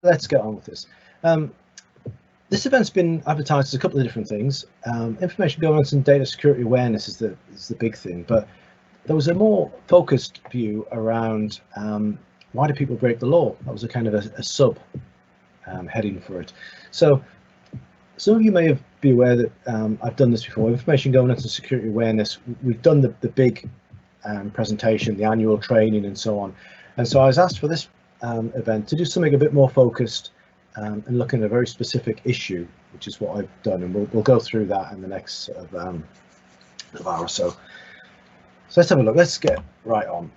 let's get on with this. This event's been advertised as a couple of different things. Information governance and data security awareness is the big thing, but there was a more focused view around why do people break the law? That was a kind of a sub heading for it. So some of you may be aware that I've done this before. Information governance and security awareness. We've done the big presentation, the annual training, and so on. And so I was asked for this event to do something a bit more focused and looking at a very specific issue, which is what I've done, and we'll go through that in the next sort of hour or so. So let's have a look. Let's get right on.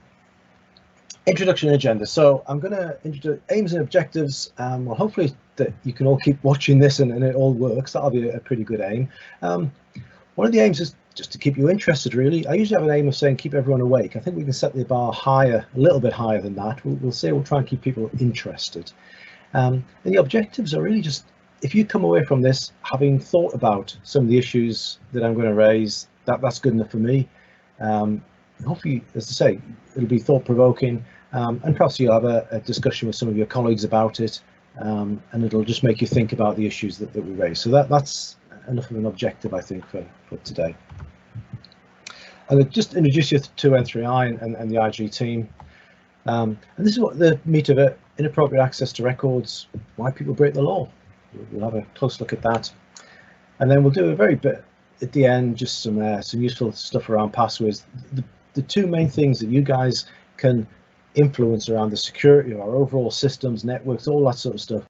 Introduction and agenda. So I'm going to introduce aims and objectives. Well, hopefully that you can all keep watching this and it all works. That'll be a pretty good aim. One of the aims is just to keep you interested, really. I usually have an aim of saying keep everyone awake. I think we can set the bar higher, a little bit higher than that. We'll say we'll try and keep people interested. And the objectives are really just, if you come away from this having thought about some of the issues that I'm going to raise, that's good enough for me. Hopefully, as I say, it'll be thought-provoking, and perhaps you'll have a discussion with some of your colleagues about it, and it'll just make you think about the issues that we raise. So that's enough of an objective, I think, for today. I'll just introduce you to N3I and the IG team. And this is what the meat of it: inappropriate access to records, why people break the law. We'll have a close look at that, and then we'll do a very bit at the end, just some useful stuff around passwords. The two main things that you guys can influence around the security of our overall systems, networks, all that sort of stuff.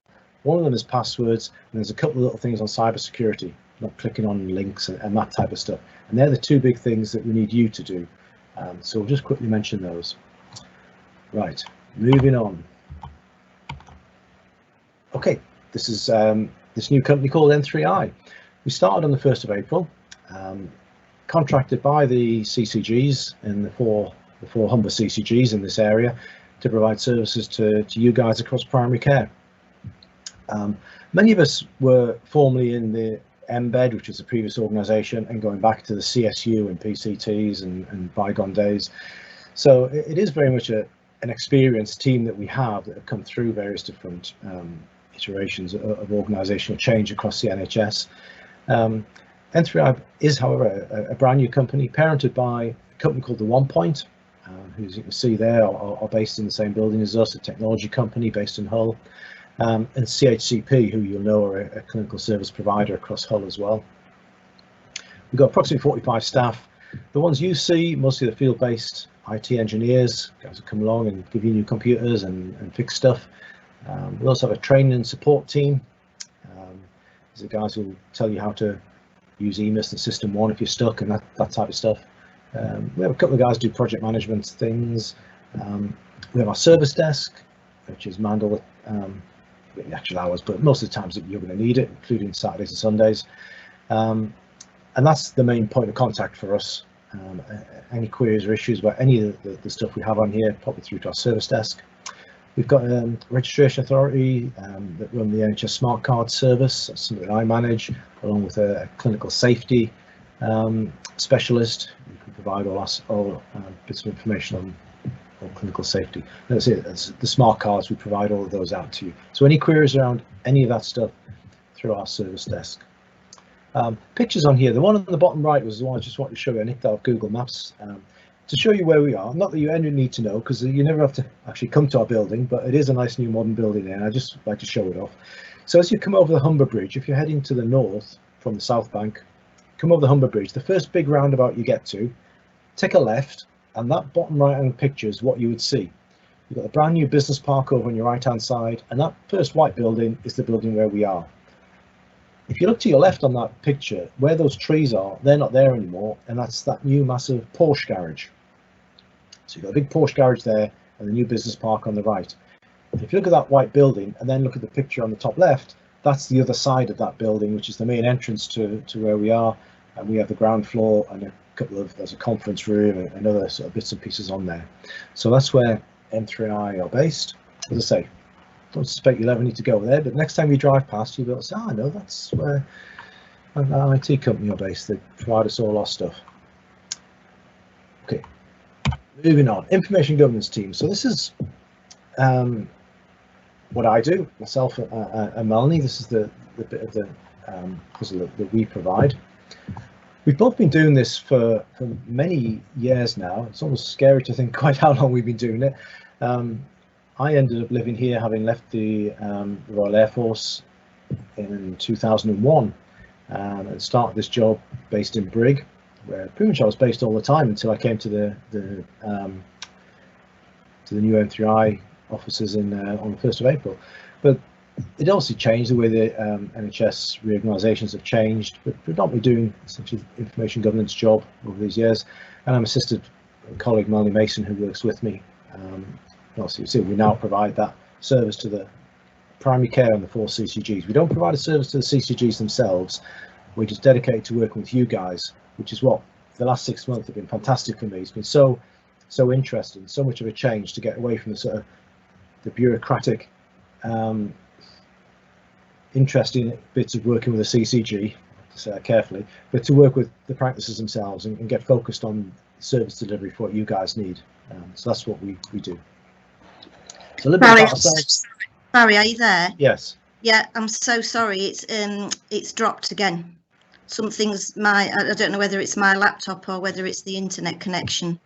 One of them is passwords, and there's a couple of little things on cybersecurity, not clicking on links and that type of stuff. And they're the two big things that we need you to do. So we'll just quickly mention those. Right, moving on. Okay, this is this new company called N3I. We started on the 1st of April. Contracted by the CCGs and the four Humber CCGs in this area to provide services to you guys across primary care. Many of us were formerly in the Embed, which was the previous organisation, and going back to the CSU and PCTs and bygone days. So it is very much an experienced team that we have that have come through various different iterations of organisational change across the NHS. N3I is, however, a brand new company, parented by a company called the One Point, who, as you can see there, are based in the same building as us, a technology company based in Hull, and CHCP, who you'll know are a clinical service provider across Hull as well. We've got approximately 45 staff. The ones you see, mostly the field-based IT engineers, guys who come along and give you new computers and fix stuff. We also have a training and support team. These are guys who will tell you how to use EMIS and System 1 if you're stuck and that type of stuff. We have a couple of guys who do project management things. We have our service desk, which is manned all the actual hours, but most of the times that you're going to need it, including Saturdays and Sundays. And that's the main point of contact for us. Any queries or issues about any of the stuff we have on here, pop it through to our service desk. We've got a registration authority that run the NHS Smart Card service. That's something that I manage, along with a clinical safety specialist who can provide all bits of information on clinical safety. And that's it. That's the smart cards. We provide all of those out to you. So any queries around any of that stuff, through our service desk. Pictures on here. The one on the bottom right was the one I just wanted to show you. I nicked out of Google Maps. To show you where we are, not that you need to know, because you never have to actually come to our building, but it is a nice new modern building there, and I just like to show it off. So as you come over the Humber Bridge, if you're heading to the north from the South Bank, come over the Humber Bridge, the first big roundabout you get to, take a left, and that bottom right hand picture is what you would see. You've got a brand new business park over on your right hand side, and that first white building is the building where we are. If you look to your left on that picture, where those trees are, they're not there anymore, and that's that new massive Porsche garage. So you've got a big Porsche garage there and the new business park on the right. If you look at that white building and then look at the picture on the top left, that's the other side of that building, which is the main entrance to where we are. And we have the ground floor and there's a conference room and other sort of bits and pieces on there. So that's where N3I are based. As I say, don't suspect you'll ever need to go there, but next time you drive past, you'll be able to say, I know that's where an IT company are based. They provide us all our stuff. Okay. Moving on, information governance team. So this is what I do, myself and Melanie. This is the bit of the puzzle that we provide. We've both been doing this for many years now. It's almost scary to think quite how long we've been doing it. I ended up living here, having left the Royal Air Force in 2001, and started this job based in Brig, where pretty much I was based all the time until I came to the new M3I offices on the 1st of April. But it also changed the way the NHS reorganisations have changed, but predominantly doing essentially information governance job over these years. And I'm assisted by a colleague, Melanie Mason, who works with me. Also, you see, we now provide that service to the primary care on the 4 CCGs. We don't provide a service to the CCGs themselves. We're just dedicated to working with you guys, which is what the last 6 months have been fantastic for me. It's been so interesting, so much of a change to get away from the sort of the bureaucratic, interesting bits of working with a CCG, to say that carefully, but to work with the practices themselves and get focused on service delivery for what you guys need. So that's what we do. So a little bit about ourselves. Barry, are you there? Yes. Yeah, I'm so sorry. It's dropped again. Something's I don't know whether it's my laptop or whether it's the internet connection.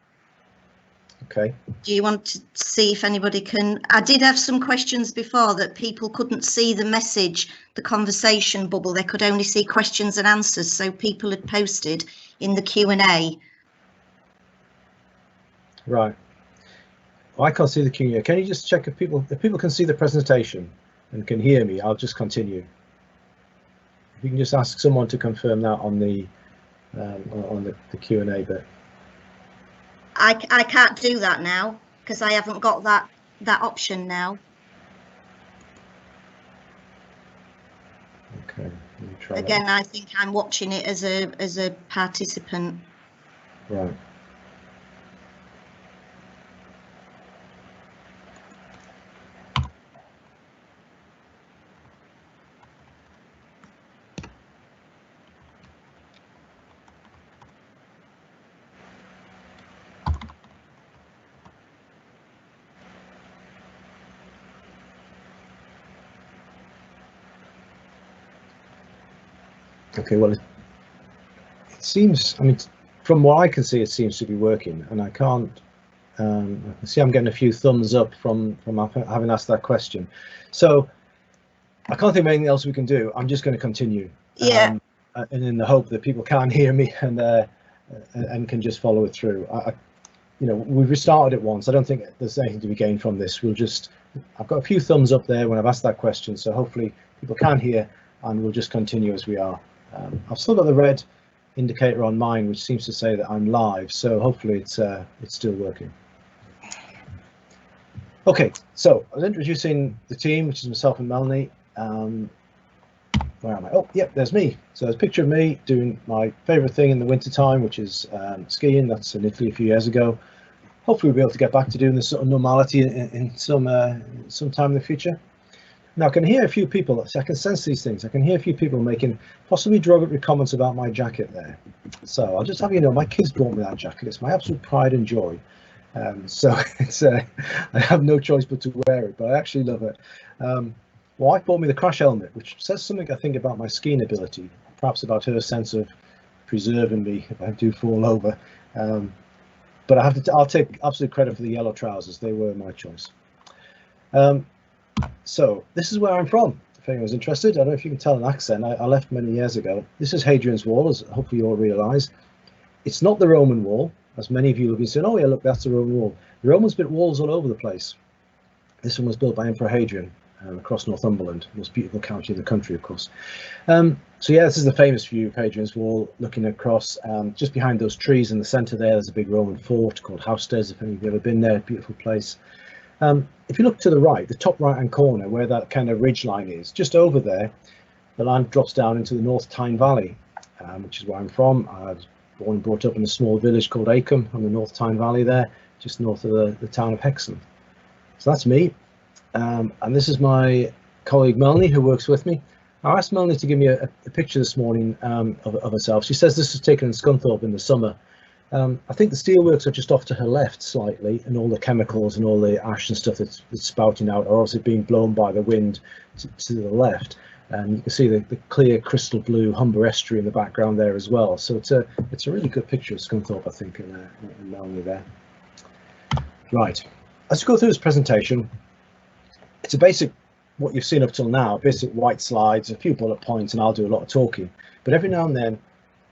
Okay. Do you want to see if anybody can? I did have some questions before that people couldn't see the message, the conversation bubble. They could only see questions and answers. So people had posted in the Q&A. Right. Well, I can't see the Q&A. Can you just check if people can see the presentation and can hear me? I'll just continue. If you can just ask someone to confirm that on the Q&A bit. I can't do that now because I haven't got that option now. Okay, let me try again that. I think I'm watching it as a participant. Right. Okay, well, it seems, I mean, from what I can see, it seems to be working, and I can't, I can see I'm getting a few thumbs up from having asked that question. So I can't think of anything else we can do. I'm just going to continue. Yeah. And in the hope that people can hear me and can just follow it through. You know, we've restarted it once. I don't think there's anything to be gained from this. I've got a few thumbs up there when I've asked that question, so hopefully people can hear, and we'll just continue as we are. I've still got the red indicator on mine, which seems to say that I'm live, so hopefully it's still working. Okay, so I was introducing the team, which is myself and Melanie. Where am I? Oh, yep, there's me. So there's a picture of me doing my favorite thing in the winter time, which is skiing. That's in Italy a few years ago. Hopefully we'll be able to get back to doing this sort of normality in some time in the future. Now I can hear a few people, so I can sense these things. I can hear a few people making possibly derogatory comments about my jacket there. So I'll just have you know, my kids bought me that jacket. It's my absolute pride and joy. So it's I have no choice but to wear it, but I actually love it. My wife bought me the crash helmet, which says something, I think, about my skiing ability, perhaps about her sense of preserving me if I do fall over. But I'll take absolute credit for the yellow trousers. They were my choice. So this is where I'm from, if anyone's interested. I don't know if you can tell an accent. I left many years ago. This is Hadrian's Wall, as hopefully you all realise. It's not the Roman wall, as many of you have been saying, oh yeah, look, that's the Roman wall. The Romans built walls all over the place. This one was built by Emperor Hadrian across Northumberland, the most beautiful county in the country, of course. So yeah, this is the famous view of Hadrian's Wall, looking across. Just behind those trees in the centre there's a big Roman fort called Housesteads, if any of you have ever been there, beautiful place. If you look to the right, the top right-hand corner, where that kind of ridge line is, just over there, the land drops down into the North Tyne Valley, which is where I'm from. I was born and brought up in a small village called Acombe on the North Tyne Valley there, just north of the town of Hexham. So that's me, and this is my colleague Melanie, who works with me. I asked Melanie to give me a picture this morning of herself. She says this was taken in Scunthorpe in the summer, I think the steelworks are just off to her left slightly, and all the chemicals and all the ash and stuff that's spouting out are obviously being blown by the wind to the left. And you can see the clear crystal blue Humber estuary in the background there as well. So it's a really good picture of Scunthorpe, I think, and Melanie there. Right, as we go through this presentation, it's a basic, what you've seen up till now, basic white slides, a few bullet points, and I'll do a lot of talking. But every now and then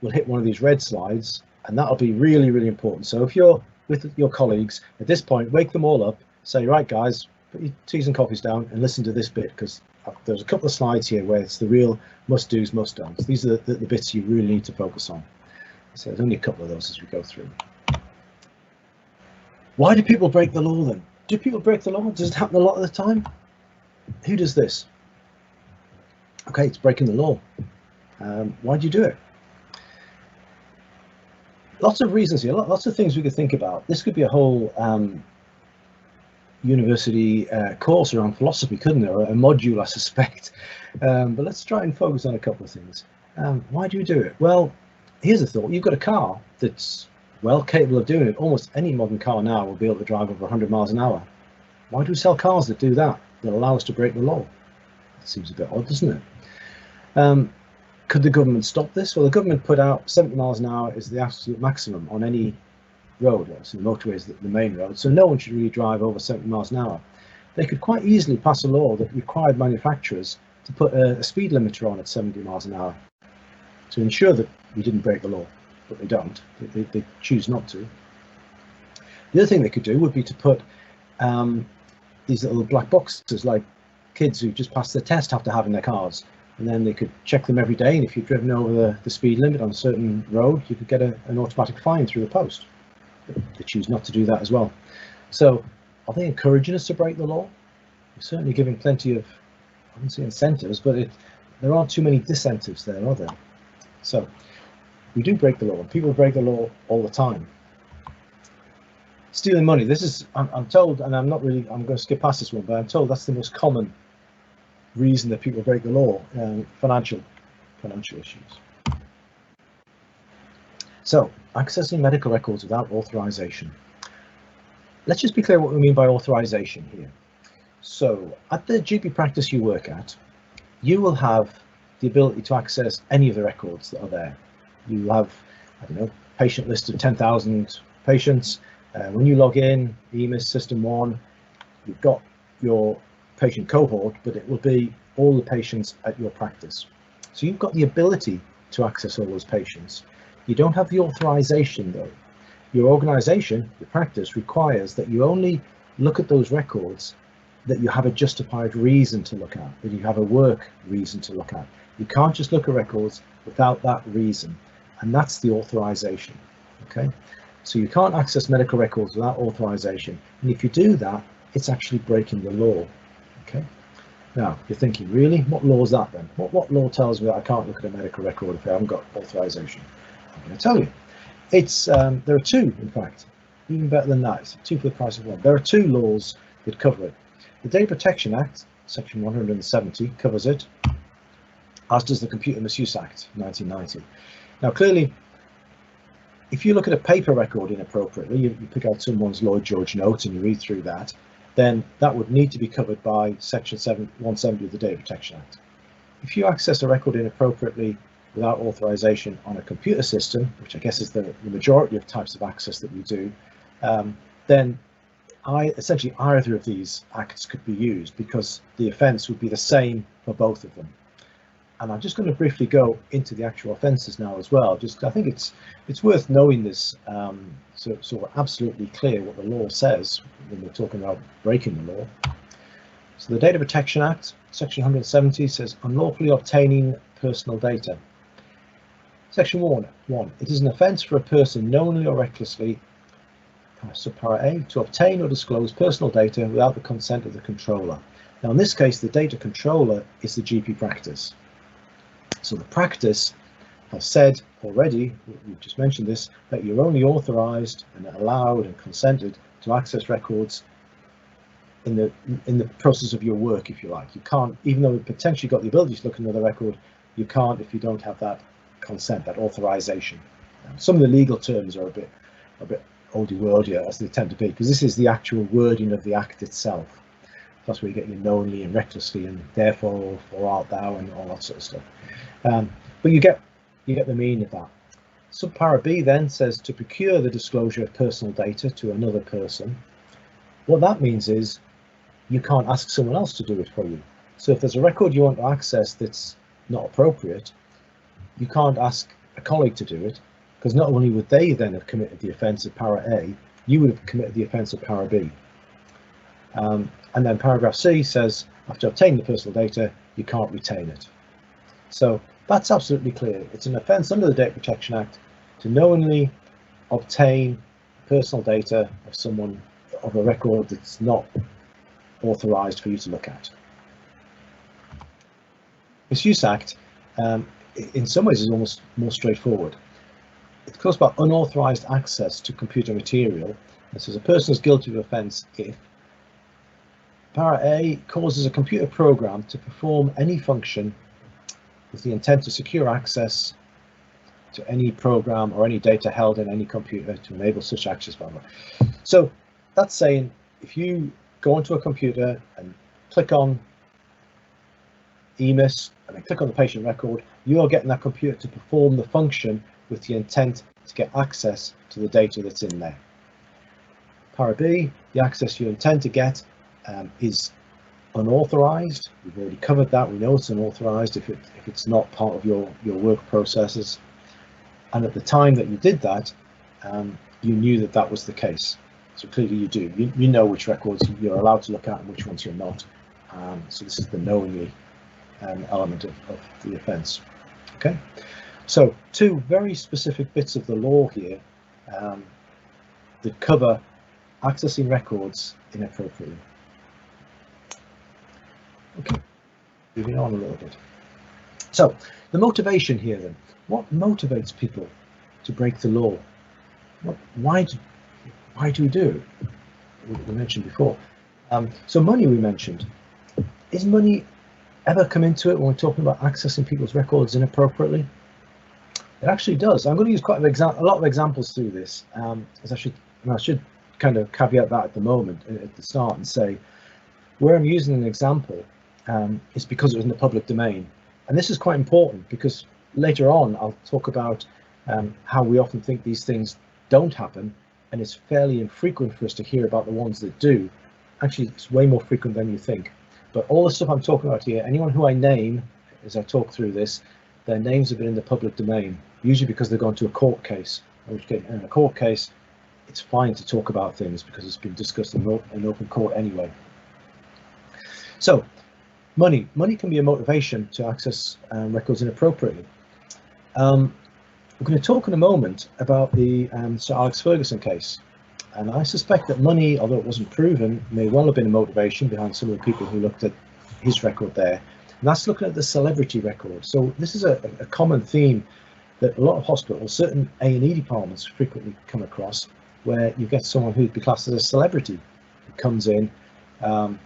we'll hit one of these red slides, and that'll be really, really important. So if you're with your colleagues at this point, wake them all up, say, right guys, put your teas and coffees down and listen to this bit, because there's a couple of slides here where it's the real must-dos, must-don'ts. These are the bits you really need to focus on. So there's only a couple of those as we go through. Why do people break the law then? Do people break the law? Does it happen a lot of the time? Who does this? Okay, it's breaking the law. Why do you do it? Lots of reasons here, lots of things we could think about. This could be a whole university course around philosophy, couldn't there? A module, I suspect. But let's try and focus on a couple of things. Why do you do it? Well, here's a thought. You've got a car that's well capable of doing it. Almost any modern car now will be able to drive over 100 miles an hour. Why do we sell cars that do that, that allow us to break the law? It seems a bit odd, doesn't it? Could the government stop this? Well, the government put out 70 miles an hour is the absolute maximum on any road. So the motorway is the main road, so no one should really drive over 70 miles an hour. They could quite easily pass a law that required manufacturers to put a speed limiter on at 70 miles an hour to ensure that we didn't break the law, but they don't. They choose not to. The other thing they could do would be to put these little black boxes, like kids who just passed the test have to have in their cars. And then they could check them every day, and if you've driven over the speed limit on a certain road, you could get an automatic fine through the post. But they choose not to do that as well. So are they encouraging us to break the law? We're certainly giving plenty of, I wouldn't say incentives, but there aren't too many disincentives there, are there? So we do break the law, and people break the law all the time. Stealing money, this is, I'm told, and I'm going to skip past this one, but I'm told that's the most common reason that people break the law, financial issues. So, accessing medical records without authorization. Let's just be clear what we mean by authorization here. So, at the GP practice you work at, you will have the ability to access any of the records that are there. You have, I don't know, patient list of 10,000 patients. When you log in, EMIS System 1, you've got your patient cohort, but it will be all the patients at your practice. So you've got the ability to access all those patients. You don't have the authorization though. Your organization, your practice, requires that you only look at those records that you have a justified reason to look at, that you have a work reason to look at. You can't just look at records without that reason, and that's the authorization. Okay, so you can't access medical records without authorization, and if you do that, it's actually breaking the law. Okay, now you're thinking, really, what law is that then? What law tells me that I can't look at a medical record if I haven't got authorization? I'm going to tell you. It's there are two, in fact, even better than that. It's 2 for the price of 1. There are 2 laws that cover it. The Data Protection Act, section 170, covers it, as does the Computer Misuse Act, 1990. Now, clearly, if you look at a paper record inappropriately, you pick out someone's Lloyd George note and you read through that, then that would need to be covered by section 170 of the Data Protection Act. If you access a record inappropriately without authorization on a computer system, which I guess is the majority of types of access that we do, then essentially either of these acts could be used because the offence would be the same for both of them. And I'm just going to briefly go into the actual offences now as well. Just I think it's worth knowing this, so we're absolutely clear what the law says when we're talking about breaking the law. So the Data Protection Act, section 170, says unlawfully obtaining personal data. Section 1, it is an offence for a person knowingly or recklessly, subpara A, to obtain or disclose personal data without the consent of the controller. Now in this case, the data controller is the GP practice. So the practice has said already, we've just mentioned this, that you're only authorised and allowed and consented to access records in the process of your work, if you like. You can't, even though you've potentially got the ability to look at another record, you can't if you don't have that consent, that authorisation. Some of the legal terms are a bit a bit oldie worldier as they tend to be, because this is the actual wording of the act itself. That's where you get your knowingly and recklessly and therefore or art thou and all that sort of stuff. But you get the meaning of that. Subpara B then says to procure the disclosure of personal data to another person. What that means is you can't ask someone else to do it for you. So if there's a record you want to access that's not appropriate, you can't ask a colleague to do it, because not only would they then have committed the offence of para A, you would have committed the offence of para B. And then paragraph C says, after obtaining the personal data, you can't retain it. So that's absolutely clear. It's an offence under the Data Protection Act to knowingly obtain personal data of someone, of a record that's not authorised for you to look at. Misuse Act, in some ways, is almost more straightforward. It talks about unauthorised access to computer material. It says a person is guilty of offence if para A causes a computer program to perform any function with the intent to secure access to any program or any data held in any computer to enable such access, blah, blah. So that's saying if you go onto a computer and click on EMIS and then click on the patient record, you are getting that computer to perform the function with the intent to get access to the data that's in there. Para B, the access you intend to get is unauthorized. We've already covered that. We know it's unauthorized if it's not part of your work processes. And at the time that you did that, you knew that that was the case. So clearly you do. You know which records you're allowed to look at and which ones you're not. So this is the knowingly element of the offence. Okay. So two very specific bits of the law here that cover accessing records inappropriately. Okay, moving on a little bit. So the motivation here then, what motivates people to break the law? Why do we do it? We mentioned before. So money we mentioned. Is money ever come into it when we're talking about accessing people's records inappropriately? It actually does. I'm going to use quite a lot of examples through this, as I should kind of caveat that at the moment, at the start, and say where I'm using an example is because it was in the public domain. And this is quite important because later on I'll talk about how we often think these things don't happen, and it's fairly infrequent for us to hear about the ones that do. Actually, it's way more frequent than you think. But all the stuff I'm talking about here, anyone who I name as I talk through this, their names have been in the public domain, usually because they've gone to a court case, which in a court case, it's fine to talk about things because it's been discussed in open court anyway. So money can be a motivation to access records inappropriately. We're going to talk in a moment about the Sir Alex Ferguson case, and I suspect that money, although it wasn't proven, may well have been a motivation behind some of the people who looked at his record there. And that's looking at the celebrity record. So this is a common theme that a lot of hospitals, certain A&E departments frequently come across, where you get someone who'd be classed as a celebrity who comes in, and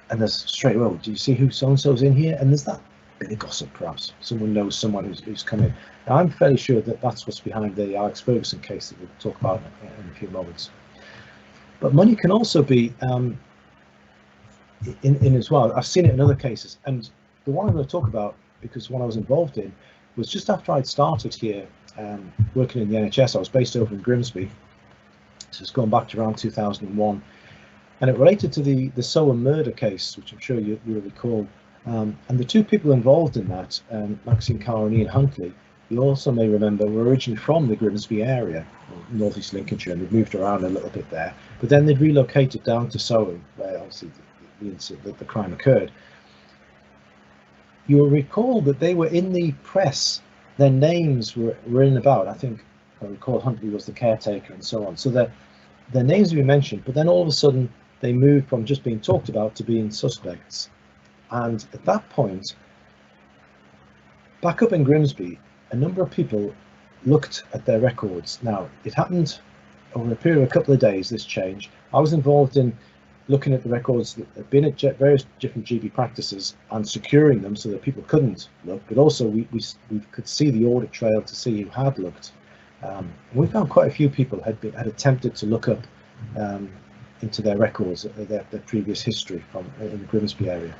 there's straight away, do you see who so-and-so's in here? And there's that bit of gossip, perhaps. Someone knows someone who's come in. Now, I'm fairly sure that that's what's behind the Alex Ferguson case that we'll talk about in a few moments. But money can also be in as well. I've seen it in other cases. And the one I'm going to talk about, because one I was involved in, was just after I'd started here working in the NHS. I was based over in Grimsby. So it's going back to around 2001. And it related to the Soham murder case, which I'm sure you'll recall. And the two people involved in that, Maxine Carr and Ian Huntley, you also may remember, were originally from the Grimsby area, North East Lincolnshire, and they'd moved around a little bit there. But then they'd relocated down to Soham, where obviously the crime occurred. You'll recall that they were in the press. Their names were in and about. I think I recall Huntley was the caretaker and so on. So their names were mentioned, but then all of a sudden they moved from just being talked about to being suspects. And at that point, back up in Grimsby, a number of people looked at their records. Now, it happened over a period of a couple of days, this change. I was involved in looking at the records that had been at various different GP practices and securing them so that people couldn't look, but also we could see the audit trail to see who had looked. We found quite a few people had attempted to look up into their records, their previous history from in the Grimsby area.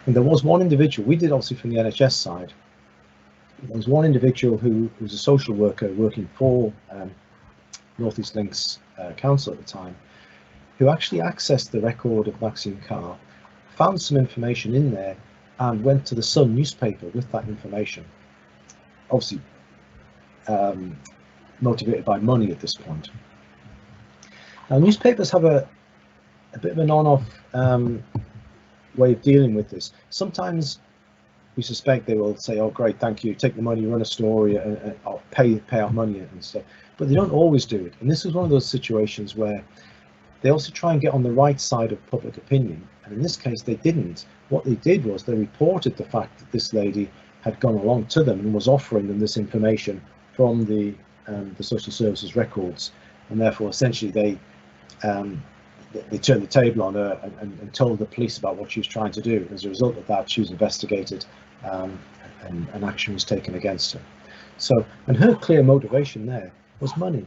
And there was one individual, we did obviously from the NHS side, there was one individual who was a social worker working for North East Links Council at the time, who actually accessed the record of Maxine Carr, found some information in there, and went to the Sun newspaper with that information. Obviously motivated by money at this point. Now, newspapers have a bit of an on-off way of dealing with this. Sometimes we suspect they will say, "Oh, great, thank you, take the money, run a story, and I'll pay out money and stuff." But they don't always do it. And this is one of those situations where they also try and get on the right side of public opinion. And in this case, they didn't. What they did was they reported the fact that this lady had gone along to them and was offering them this information from the social services records, and therefore essentially they turned the table on her and told the police about what she was trying to do. As a result of that, she was investigated and action was taken against her. So, and her clear motivation there was money.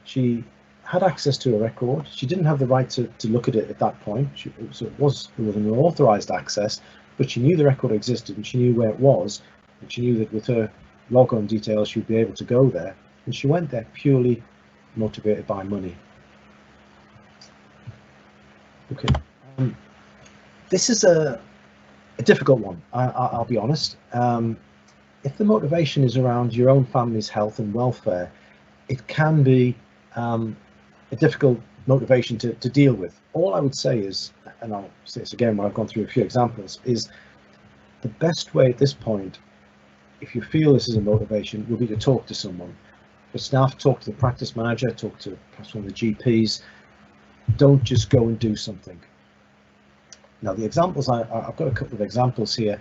She had access to a record. She didn't have the right to look at it at that point. So it was an unauthorized access, but she knew the record existed and she knew where it was, and she knew that with her log-on details she would be able to go there, and she went there purely motivated by money. Okay, this is a difficult one, I'll be honest. If the motivation is around your own family's health and welfare, it can be a difficult motivation to deal with. All I would say is, and I'll say this again when I've gone through a few examples, is the best way at this point, if you feel this is a motivation, will be to talk to someone. For staff, talk to the practice manager, talk to perhaps one of the GPs. Don't just go and do something. Now, the examples, I've got a couple of examples here.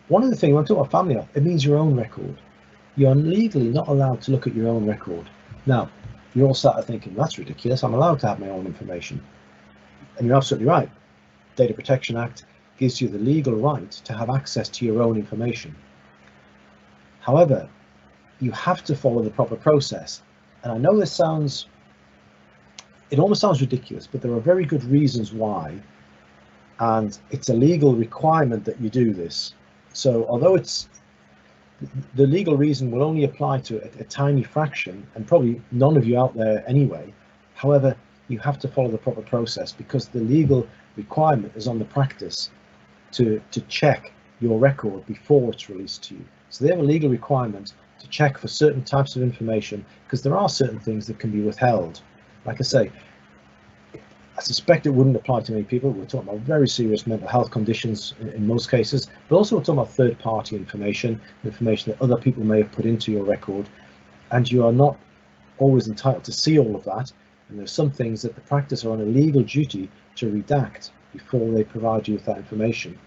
One of the things, when I talk about family health, it means your own record. You're legally not allowed to look at your own record. Now, you're all sat there thinking, that's ridiculous, I'm allowed to have my own information. And you're absolutely right. Data Protection Act gives you the legal right to have access to your own information. However, you have to follow the proper process. And I know this sounds, it almost sounds ridiculous, but there are very good reasons why. And it's a legal requirement that you do this. So although it's, the legal reason will only apply to a tiny fraction, and probably none of you out there anyway. However, you have to follow the proper process because the legal requirement is on the practice to check your record before it's released to you. So they have a legal requirement to check for certain types of information because there are certain things that can be withheld. Like I say, I suspect it wouldn't apply to many people. We're talking about very serious mental health conditions in most cases, but also we're talking about third-party information that other people may have put into your record, and you are not always entitled to see all of that. And there's some things that the practice are on a legal duty to redact before they provide you with that information,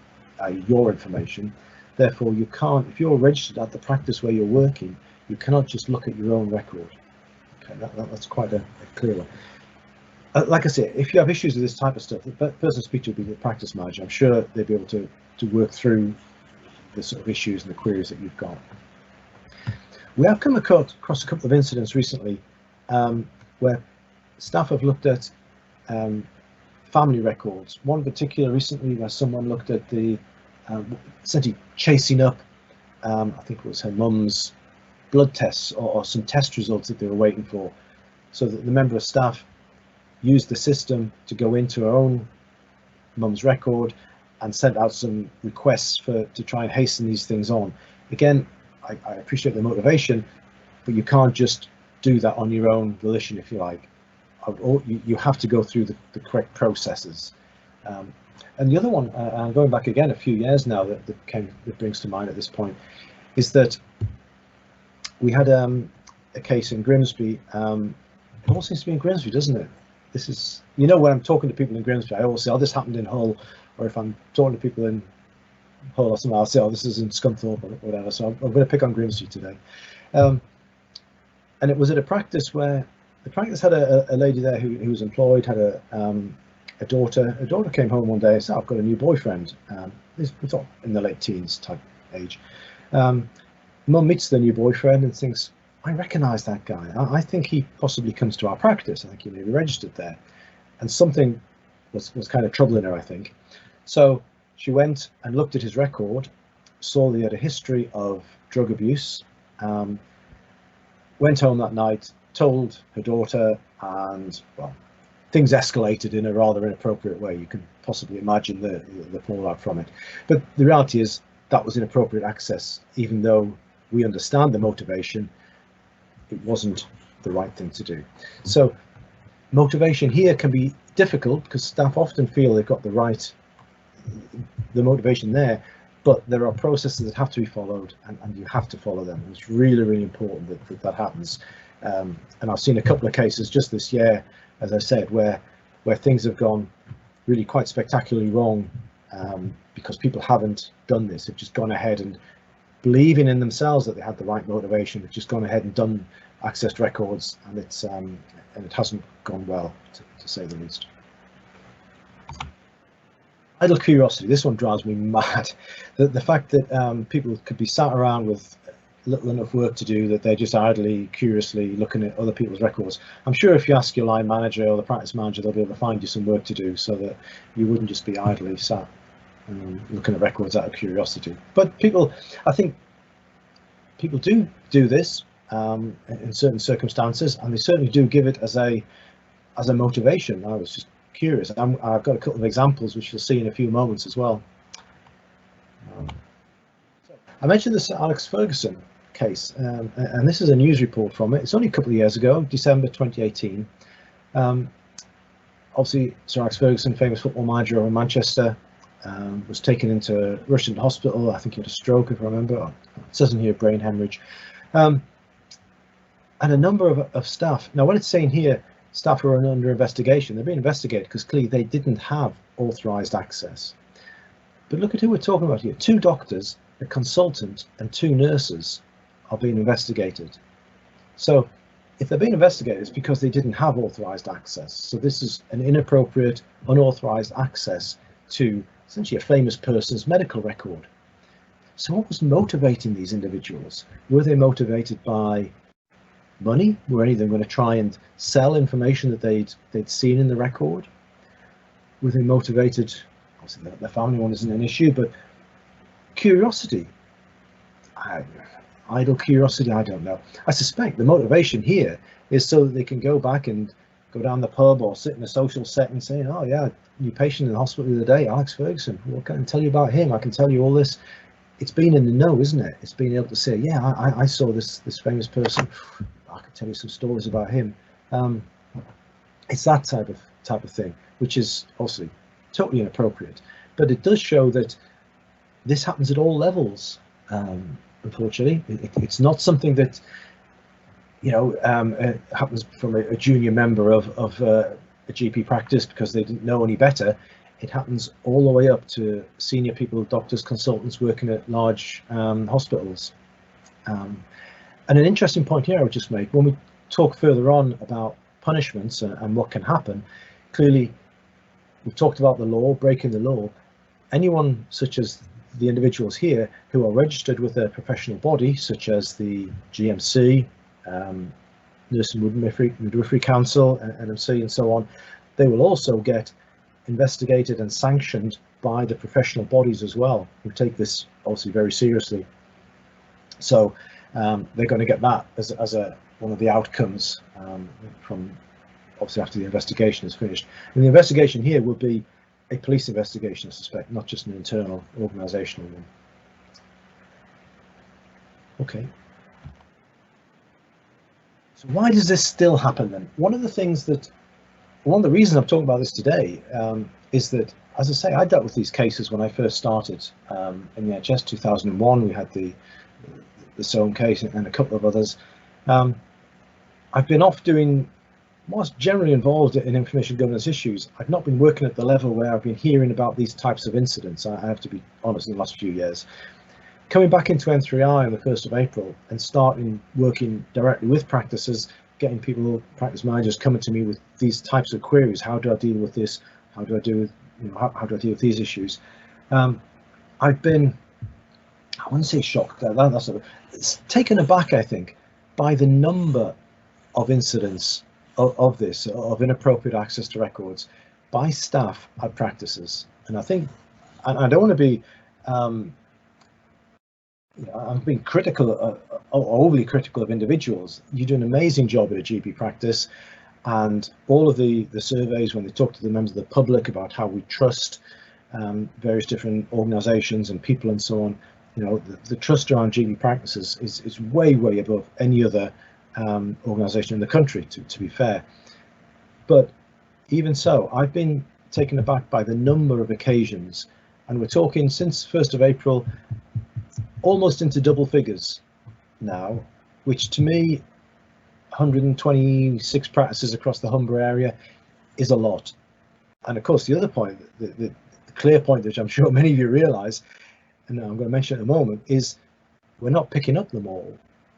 your information. Therefore, you can't, if you're registered at the practice where you're working, you cannot just look at your own record. Okay, that's quite a clear one. Like I say, if you have issues with this type of stuff, the person to speak to will be the practice manager. I'm sure they'll be able to work through the sort of issues and the queries that you've got. We have come across a couple of incidents recently where staff have looked at family records. One in particular recently where someone looked at the essentially chasing up, I think it was her mum's blood tests or some test results that they were waiting for, so that the member of staff used the system to go into her own mum's record and sent out some requests to try and hasten these things on. Again, I appreciate the motivation, but you can't just do that on your own volition, if you like. You have to go through the correct processes. And the other one, going back again a few years now, that brings to mind at this point, is that we had a case in Grimsby. It all seems to be in Grimsby, doesn't it? This is, you know, when I'm talking to people in Grimsby, I always say, oh, this happened in Hull, or if I'm talking to people in Hull or something, I'll say, oh, this is in Scunthorpe or whatever. So I'm going to pick on Grimsby today. And it was at a practice where the practice had a lady there who was employed, had a daughter. Her daughter came home one day and said, I've got a new boyfriend. We're in the late teens type age. Mum meets the new boyfriend and thinks, I recognise that guy. I think he possibly comes to our practice. I think he may be registered there. And something was kind of troubling her, I think. So she went and looked at his record, saw that he had a history of drug abuse, went home that night, told her daughter, and, well, things escalated in a rather inappropriate way. You can possibly imagine the fallout from it. But the reality is that was inappropriate access. Even though we understand the motivation, it wasn't the right thing to do. So motivation here can be difficult because staff often feel they've got the motivation there, but there are processes that have to be followed, and you have to follow them. It's really, really important that happens. And I've seen a couple of cases just this year, as I said, where things have gone really quite spectacularly wrong because people haven't done this. They've just gone ahead and, believing in themselves that they had the right motivation, they've just gone ahead and done accessed records, and it hasn't gone well, to say the least. Idle curiosity. This one drives me mad. The fact that people could be sat around with little enough work to do that they're just idly, curiously looking at other people's records. I'm sure if you ask your line manager or the practice manager, they'll be able to find you some work to do so that you wouldn't just be idly sat looking at records out of curiosity. But I think people do this in certain circumstances, and they certainly do give it as a motivation. I was just curious. I've got a couple of examples which you'll see in a few moments as well. I mentioned this Alex Ferguson case, and this is a news report from it. It's only a couple of years ago, December 2018. Obviously, Sir Alex Ferguson, famous football manager over Manchester, was taken into Russian hospital. I think he had a stroke, if I remember. It says in here brain hemorrhage. And a number of staff. Now, when it's saying here, staff who are under investigation, they're being investigated because clearly they didn't have authorised access. But look at who we're talking about here. 2 doctors, a consultant, and 2 nurses are being investigated. So if they're being investigated, it's because they didn't have authorised access. So this is an inappropriate, unauthorised access to essentially a famous person's medical record. So what was motivating these individuals? Were they motivated by money? Were any of them going to try and sell information that they'd seen in the record? Were they motivated? Obviously, the family one isn't an issue, but curiosity, idle curiosity, I don't know. I suspect the motivation here is so that they can go back and go down the pub or sit in a social setting saying, oh yeah, new patient in the hospital the other day, Alex Ferguson, what can I tell you about him? I can tell you all this. It's being in the know, isn't it? It's being able to say, yeah, I saw this famous person. I can tell you some stories about him. It's that type of thing, which is obviously totally inappropriate. But it does show that this happens at all levels. Unfortunately, it's not something that happens from a junior member of a GP practice because they didn't know any better. It happens all the way up to senior people, doctors, consultants working at large hospitals. And an interesting point here I would just make, when we talk further on about punishments and what can happen, clearly we've talked about the law, breaking the law. Anyone such as the individuals here who are registered with a professional body such as the GMC, Nurse and Midwifery Council, NMC and so on, they will also get investigated and sanctioned by the professional bodies as well, who take this obviously very seriously. So they're going to get that as one of the outcomes from obviously after the investigation is finished. And the investigation here will be a police investigation, I suspect, not just an internal organisational one. Okay. So why does this still happen then? One of the reasons I'm talking about this today is that, as I say, I dealt with these cases when I first started in the NHS. 2001, we had the Sohn case and a couple of others. I've been off doing, whilst generally involved in information governance issues, I've not been working at the level where I've been hearing about these types of incidents. I have to be honest, in the last few years. Coming back into N3I on the 1st of April and starting working directly with practices, getting people, practice managers coming to me with these types of queries. How do I deal with this? How do I deal with, how do I deal with these issues? I've been, I wouldn't say shocked, it's taken aback, I think, by the number of incidents of this, of inappropriate access to records by staff at practices. And I think, and I don't want to be, I'm being critical, overly critical of individuals. You do an amazing job at a GP practice, and all of the surveys, when they talk to the members of the public about how we trust various different organisations and people and so on, the trust around GP practices is way above any other organisation in the country, to be fair. But even so, I've been taken aback by the number of occasions, and we're talking since 1st of April, almost into double figures now, which to me, 126 practices across the Humber area is a lot. And of course, the other point, the clear point, which I'm sure many of you realise, and I'm going to mention in a moment, is we're not picking up them all.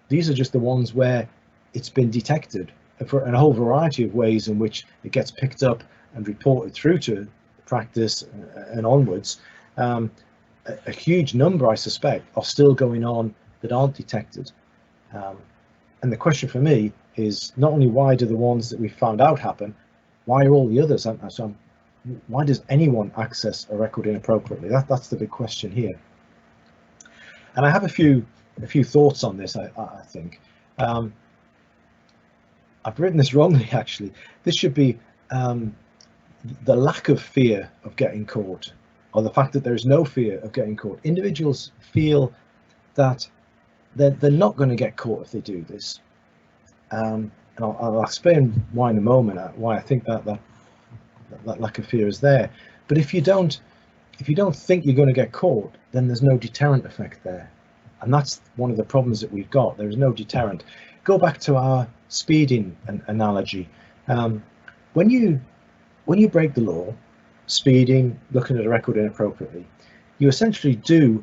These are just the ones where it's been detected for a whole variety of ways in which it gets picked up and reported through to practice and onwards. A huge number, I suspect, are still going on that aren't detected. And the question for me is not only why do the ones that we found out happen, why are all the others? Why does anyone access a record inappropriately? That's the big question here. And I have a few thoughts on this. I think I've written this wrongly. Actually, this should be the lack of fear of getting caught, or the fact that there is no fear of getting caught. Individuals feel that they're not going to get caught if they do this, and I'll explain why in a moment. Why I think that lack of fear is there. But if you don't think you're going to get caught, then there's no deterrent effect there, and that's one of the problems that we've got. There is no deterrent. Go back to our speeding analogy. When you break the law, speeding, looking at a record inappropriately, you essentially do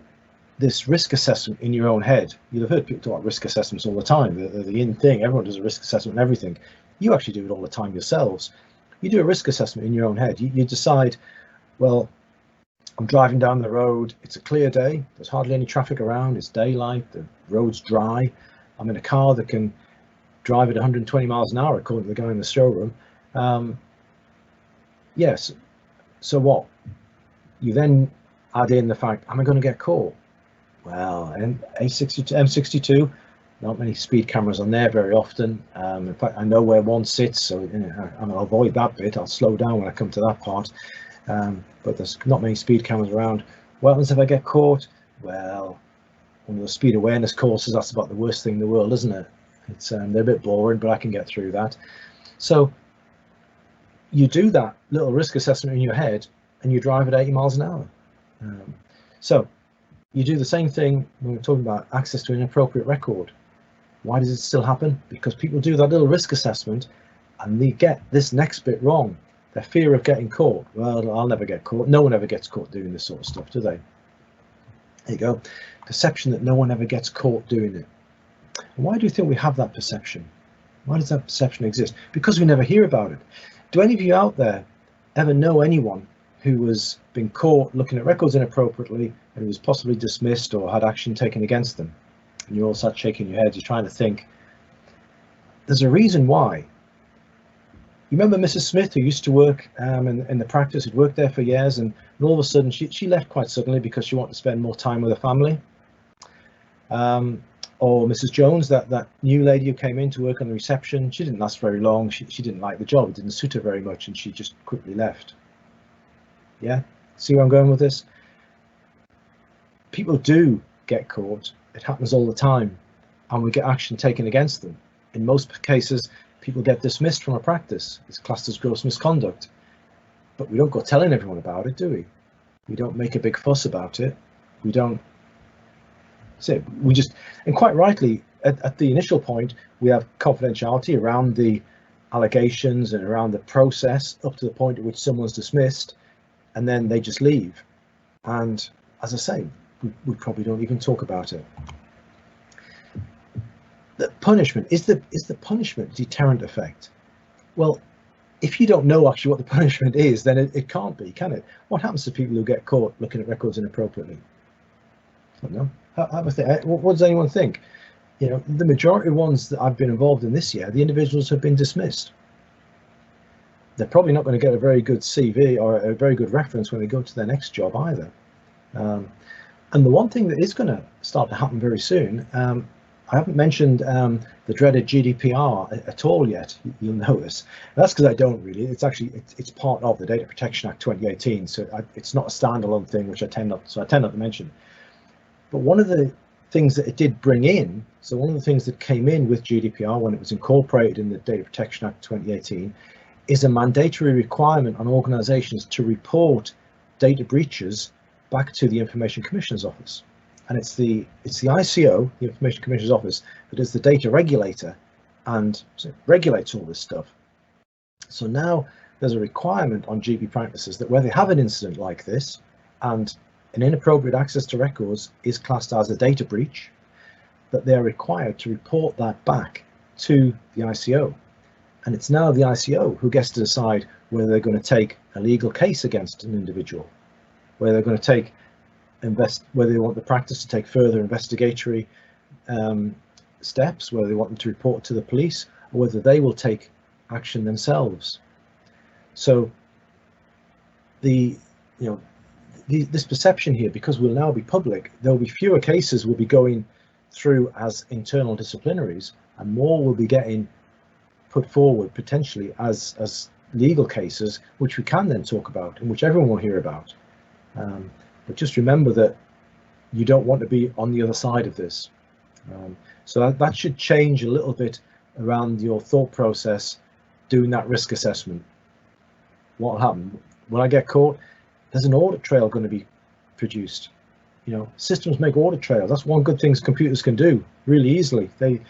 this risk assessment in your own head. You'll have heard people talk about risk assessments all the time. They're the in thing. Everyone does a risk assessment and everything. You actually do it all the time yourselves. You do a risk assessment in your own head. You decide, well, I'm driving down the road. It's a clear day. There's hardly any traffic around. It's daylight. The road's dry. I'm in a car that can drive at 120 miles an hour, according to the guy in the showroom. Yes. So what? You then add in the fact, am I going to get caught? Well, M62, not many speed cameras on there very often. In fact, I know where one sits, so I'll avoid that bit. I'll slow down when I come to that part. But there's not many speed cameras around. What happens if I get caught? Well, one of the speed awareness courses, that's about the worst thing in the world, isn't it? It's they're a bit boring, but I can get through that. So you do that little risk assessment in your head and you drive at 80 miles an hour. So you do the same thing when we're talking about access to an inappropriate record. Why does it still happen? Because people do that little risk assessment and they get this next bit wrong. Their fear of getting caught. Well, I'll never get caught. No one ever gets caught doing this sort of stuff, do they? There you go. Perception that no one ever gets caught doing it. And why do you think we have that perception? Why does that perception exist? Because we never hear about it. Do any of you out there ever know anyone who was being caught looking at records inappropriately and who was possibly dismissed or had action taken against them? And you all start shaking your heads, you're trying to think. There's a reason why. You remember Mrs. Smith, who used to work in the practice, had worked there for years, and all of a sudden she left quite suddenly because she wanted to spend more time with her family. Or Mrs. Jones, that new lady who came in to work on the reception, she didn't last very long. She didn't like the job, it didn't suit her very much, and she just quickly left. Yeah, see where I'm going with this? People do get caught. It happens all the time, and we get action taken against them. In most cases, people get dismissed from a practice. It's classed as gross misconduct. But we don't go telling everyone about it, do we? We don't make a big fuss about it. We don't. So we just, and quite rightly, at the initial point, we have confidentiality around the allegations and around the process up to the point at which someone's dismissed, and then they just leave. And as I say, we probably don't even talk about it. The punishment, is the punishment deterrent effect? Well, if you don't know actually what the punishment is, then it can't be, can it? What happens to people who get caught looking at records inappropriately? I don't know. What does anyone think? You know, the majority of ones that I've been involved in this year, the individuals have been dismissed. They're probably not going to get a very good CV or a very good reference when they go to their next job either. And the one thing that is going to start to happen very soon, I haven't mentioned the dreaded GDPR at all yet. You'll notice that's because I don't really. It's actually it's part of the Data Protection Act 2018, so it's not a standalone thing, which I tend not to mention. But one of the things that it did bring in, so one of the things that came in with GDPR when it was incorporated in the Data Protection Act 2018, is a mandatory requirement on organisations to report data breaches back to the Information Commissioner's Office. And it's the ICO, the Information Commissioner's Office, that is the data regulator and regulates all this stuff. So now there's a requirement on GP practices that where they have an incident like this and an inappropriate access to records is classed as a data breach, that they're required to report that back to the ICO. And it's now the ICO who gets to decide whether they're going to take a legal case against an individual, whether they're going to take whether they want the practice to take further investigatory steps, whether they want them to report to the police, or whether they will take action themselves. So this perception here, because we'll now be public, there'll be fewer cases will be going through as internal disciplinaries, and more will be getting put forward potentially as legal cases, which we can then talk about and which everyone will hear about. But just remember that you don't want to be on the other side of this. So that should change a little bit around your thought process doing that risk assessment. What will happen when I get caught? There's an audit trail going to be produced. You know, systems make audit trails. That's one good thing computers can do really easily. They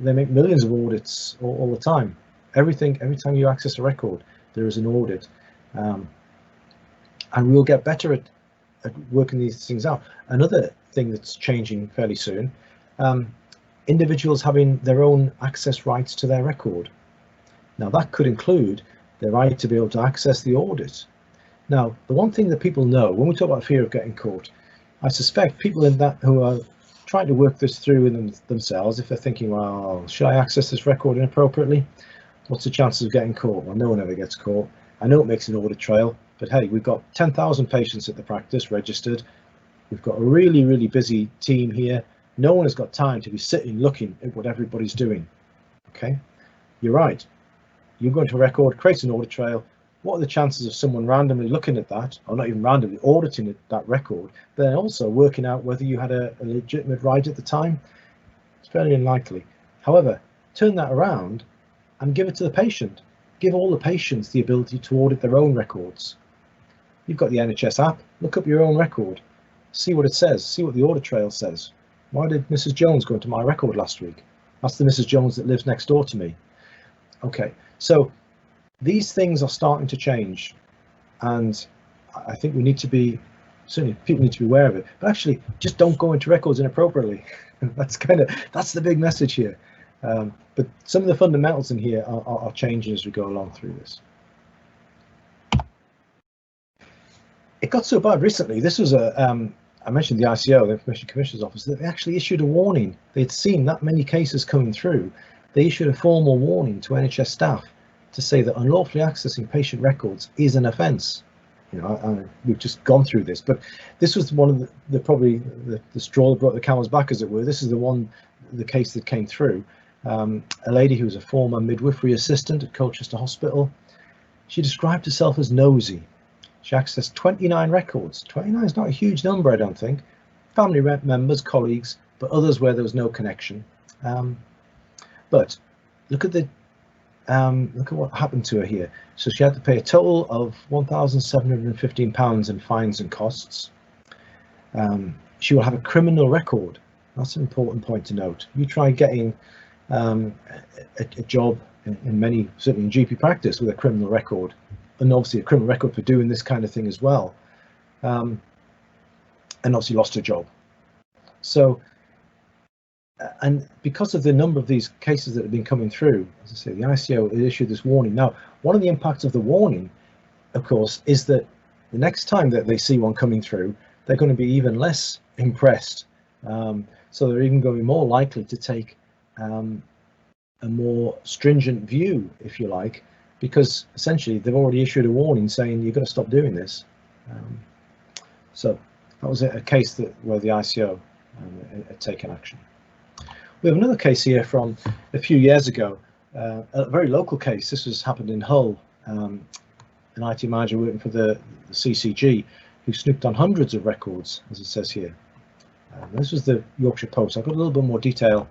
make millions of audits all the time. Every time you access a record, there is an audit, and we'll get better at working these things out. Another thing that's changing fairly soon, individuals having their own access rights to their record. Now that could include the right to be able to access the audit. Now, the one thing that people know when we talk about fear of getting caught, I suspect people in that who are trying to work this through in themselves, if they're thinking, well, should I access this record inappropriately? What's the chances of getting caught? Well, no one ever gets caught. I know it makes an audit trail, but hey, we've got 10,000 patients at the practice registered. We've got a really, really busy team here. No one has got time to be sitting looking at what everybody's doing. Okay, you're right. You go into a record, create an audit trail. What are the chances of someone randomly looking at that, or not even randomly auditing that record, but then also working out whether you had a legitimate right at the time? It's fairly unlikely. However, turn that around and give it to the patient. Give all the patients the ability to audit their own records. You've got the NHS app, look up your own record, see what it says, see what the audit trail says. Why did Mrs. Jones go into my record last week? That's the Mrs. Jones that lives next door to me. Okay, so these things are starting to change, and I think we need to be, certainly people need to be aware of it, but actually just don't go into records inappropriately. That's the big message here. But some of the fundamentals in here are changing as we go along through this. It got so bad recently. This was I mentioned the ICO, the Information Commissioner's Office, that they actually issued a warning. They'd seen that many cases coming through. They issued a formal warning to NHS staff to say that unlawfully accessing patient records is an offence. You know, we've just gone through this, but this was one of the straw that brought the camel's back, as it were. This is the case that came through. A lady who was a former midwifery assistant at Colchester Hospital. She described herself as nosy. She accessed 29 records. 29 is not a huge number, I don't think. Family members, colleagues, but others where there was no connection. But look at what happened to her here. So she had to pay a total of £1,715 in fines and costs. She will have a criminal record. That's an important point to note. You try getting a job in many, certainly in GP practice, with a criminal record, and obviously a criminal record for doing this kind of thing as well, and obviously lost her job. So, and because of the number of these cases that have been coming through, as I say, the ICO issued this warning. Now, one of the impacts of the warning, of course, is that the next time that they see one coming through, they're going to be even less impressed So they're even going to be more likely to take a more stringent view, if you like, because essentially they've already issued a warning saying you've got to stop doing this. So that was a case where the ICO had taken action. We have another case here from a few years ago, a very local case. This happened in Hull. An IT manager working for the CCG who snooped on hundreds of records, as it says here. This was the Yorkshire Post. I've got a little bit more detail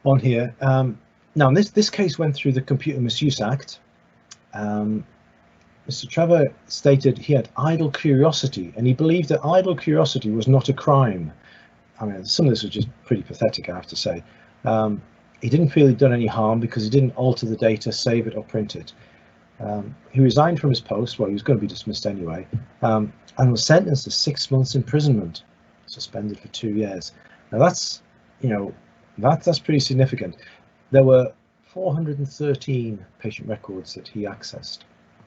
on here. Now, this case went through the Computer Misuse Act. Mr. Trevor stated he had idle curiosity, and he believed that idle curiosity was not a crime. I mean, some of this was just pretty pathetic, I have to say. He didn't feel he'd done any harm because he didn't alter the data, save it, or print it. He resigned from his post. Well, he was going to be dismissed anyway, and was sentenced to 6 months imprisonment, suspended for 2 years. Now that's, that's pretty significant. There were 413 patient records that he accessed,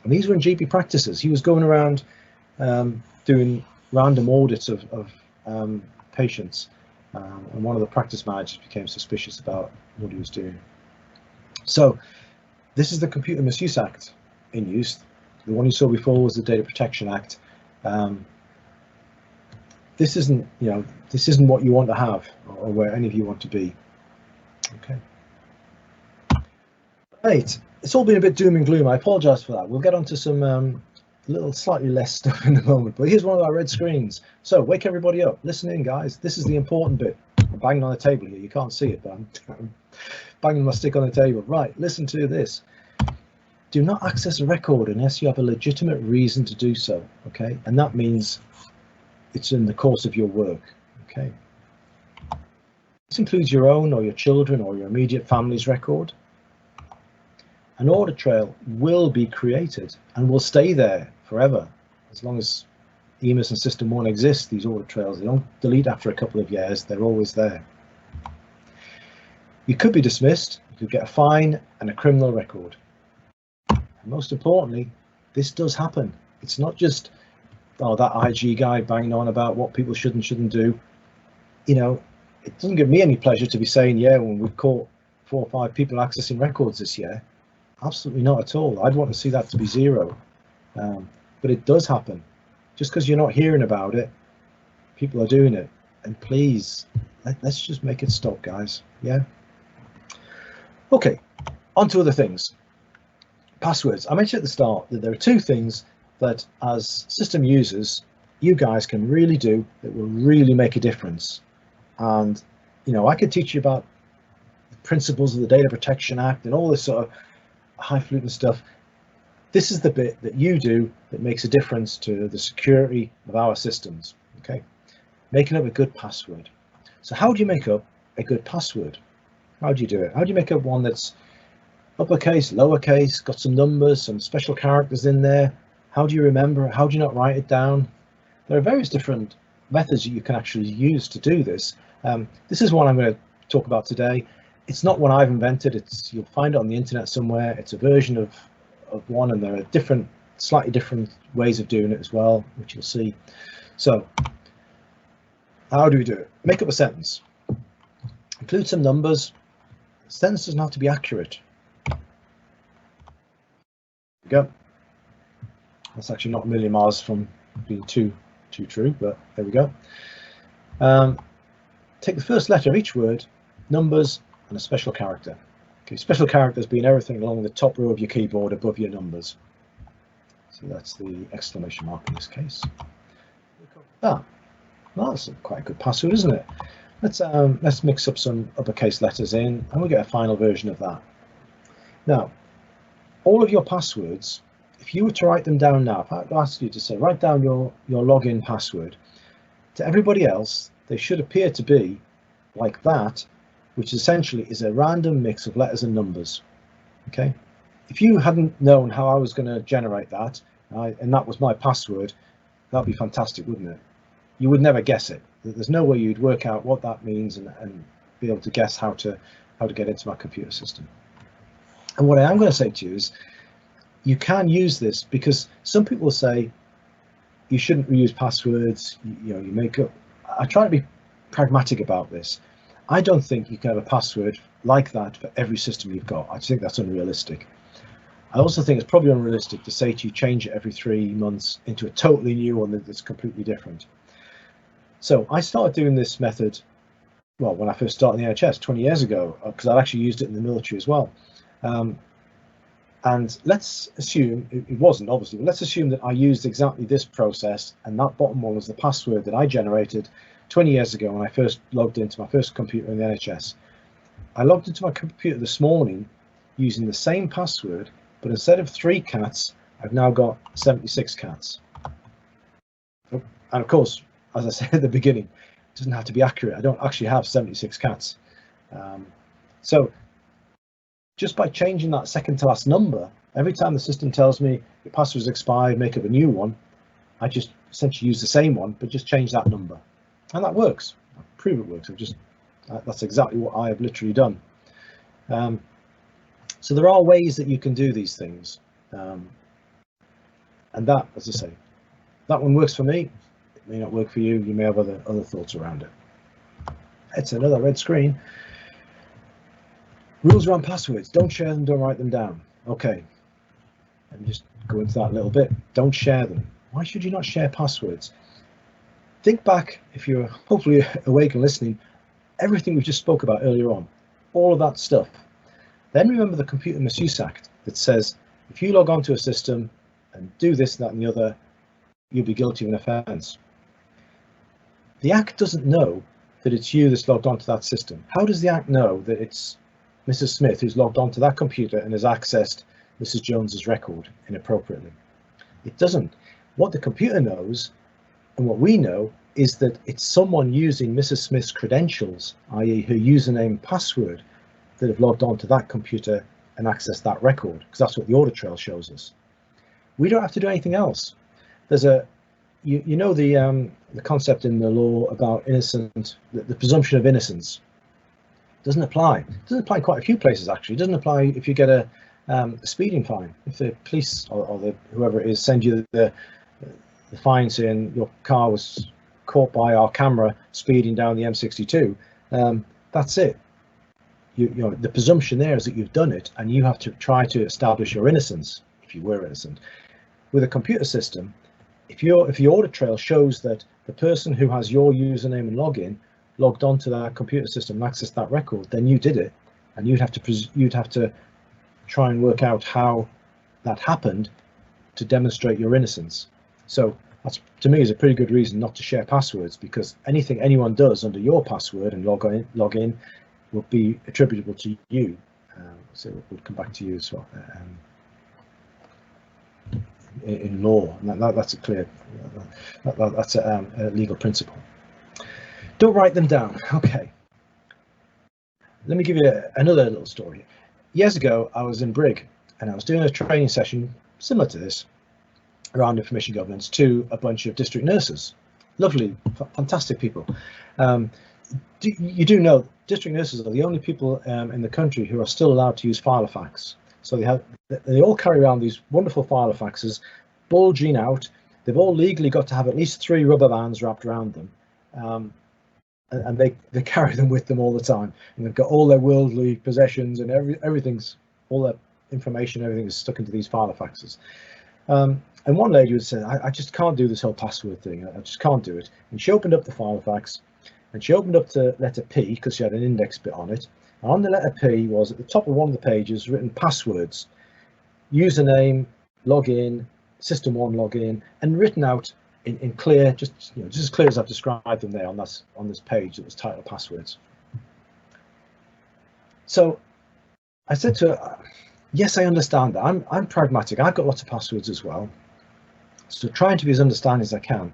and these were in GP practices. He was going around doing random audits of patients, and one of the practice managers became suspicious about what he was doing. So this is the Computer Misuse Act in use. The one you saw before was the Data Protection Act. This isn't, this isn't what you want to have, or where any of you want to be. Okay. Right. It's all been a bit doom and gloom. I apologise for that. We'll get onto some little slightly less stuff in a moment. But here's one of our red screens. So wake everybody up. Listen in, guys. This is the important bit. I'm banging on the table here. You can't see it, but I'm banging my stick on the table. Right. Listen to this. Do not access a record unless you have a legitimate reason to do so. Okay. And that means it's in the course of your work. Okay. This includes your own or your children or your immediate family's record. An audit trail will be created and will stay there forever. As long as EMIS and System 1 exist, these audit trails, they don't delete after a couple of years, they're always there. You could be dismissed, you could get a fine and a criminal record. And most importantly, this does happen. It's not just, oh, that IG guy banging on about what people should and shouldn't do. It doesn't give me any pleasure to be saying, yeah, when we've caught 4 or 5 people accessing records this year. Absolutely not at all. I'd want to see that to be 0. But it does happen. Just because you're not hearing about it, people are doing it. And please, let's just make it stop, guys. Yeah. Okay, on to other things. Passwords. I mentioned at the start that there are 2 things that as system users, you guys can really do that will really make a difference. And, I could teach you about the principles of the Data Protection Act and all this sort of highfalutin stuff. This is the bit that you do that makes a difference to the security of our systems. Okay, making up a good password. So how do you make up a good password? How do you do it? How do you make up one that's uppercase, lowercase, got some numbers, some special characters in there? How do you remember it? How do you not write it down? There are various different methods that you can actually use to do this. This is one I'm going to talk about today. It's not one I've invented. You'll find it on the internet somewhere. It's a version of one, and there are slightly different ways of doing it as well, which you'll see. So how do we do it? Make up a sentence. Include some numbers. The sentence doesn't have to be accurate. There we go. That's actually not a million miles from being too true, but there we go. Take the first letter of each word, numbers, and a special character. Okay, special characters being everything along the top row of your keyboard above your numbers. So that's the exclamation mark in this case. Well, that's quite a good password, isn't it? Let's mix up some uppercase letters in, and we'll get a final version of that. Now, all of your passwords, if you were to write them down now, if I asked you to say, write down your login password, to everybody else, they should appear to be like that, which essentially is a random mix of letters and numbers. Okay, if you hadn't known how I was going to generate that, and that was my password, that'd be fantastic, wouldn't it? You would never guess it. There's no way you'd work out what that means and be able to guess how to get into my computer system. And what I am going to say to you is, you can use this, because some people say you shouldn't reuse passwords. You make up. I try to be pragmatic about this. I don't think you can have a password like that for every system you've got. I think that's unrealistic. I also think it's probably unrealistic to say to you change it every 3 months into a totally new one that's completely different. So I started doing this method, well, when I first started in the NHS 20 years ago, because I'd actually used it in the military as well. And let's assume, it wasn't obviously, but let's assume that I used exactly this process, and that bottom one was the password that I generated 20 years ago when I first logged into my first computer in the NHS. I logged into my computer this morning using the same password, but instead of 3 cats, I've now got 76 cats. And of course, as I said at the beginning, it doesn't have to be accurate. I don't actually have 76 cats. So just by changing that second to last number, every time the system tells me your password's expired, make up a new one, I just essentially use the same one, but just change that number. And that works. I prove it works. That's exactly what I have literally done. So there are ways that you can do these things. And that, as I say, that one works for me. It may not work for you. You may have other thoughts around it. It's another red screen. Rules around passwords. Don't share them, don't write them down. Okay, let me just go into that a little bit. Don't share them. Why should you not share passwords? Think back, if you're hopefully awake and listening, everything we just spoke about earlier on, all of that stuff. Then remember the Computer Misuse Act that says if you log onto a system and do this, that and the other, you'll be guilty of an offence. The Act doesn't know that it's you that's logged onto that system. How does the Act know that it's Mrs. Smith who's logged onto that computer and has accessed Mrs. Jones's record inappropriately? It doesn't. What the computer knows and what we know is that it's someone using Mrs. Smith's credentials, i.e. her username and password, that have logged onto that computer and accessed that record, because that's what the audit trail shows us. We don't have to do anything else. There's a, you know the concept in the law about innocent, the presumption of innocence. Doesn't apply. It doesn't apply in quite a few places actually. It doesn't apply if you get a speeding fine. If the police or whoever it is send you the fine saying your car was caught by our camera speeding down the M62, that's it. You know the presumption there is that you've done it, and you have to try to establish your innocence if you were innocent. With a computer system, if the audit trail shows that the person who has your username and login logged onto that computer system and accessed that record, then you did it, and you'd have to try and work out how that happened to demonstrate your innocence. So that's, to me, is a pretty good reason not to share passwords, because anything anyone does under your password and log in will be attributable to you. So it would come back to you as well in law, and that's a clear, that's a legal principle. Don't write them down. Okay. Let me give you another little story. Years ago, I was in Brig and I was doing a training session similar to this around information governance to a bunch of district nurses. Lovely, fantastic people. You do know district nurses are the only people in the country who are still allowed to use file of fax. So they all carry around these wonderful file of faxes, bulging out. They've all legally got to have at least 3 rubber bands wrapped around them. And they carry them with them all the time, and they've got all their worldly possessions and everything's, all their information, everything is stuck into these file of faxes. And one lady would say, I just can't do this whole password thing. I just can't do it. And she opened up the file of fax, and she opened up to letter P because she had an index bit on it. And on the letter P was at the top of one of the pages written passwords, username, login, system 1 login, and written out in clear, just as clear as I've described them there on this page that was titled passwords. So I said to her, yes, I understand that. I'm pragmatic. I've got lots of passwords as well. So trying to be as understanding as I can.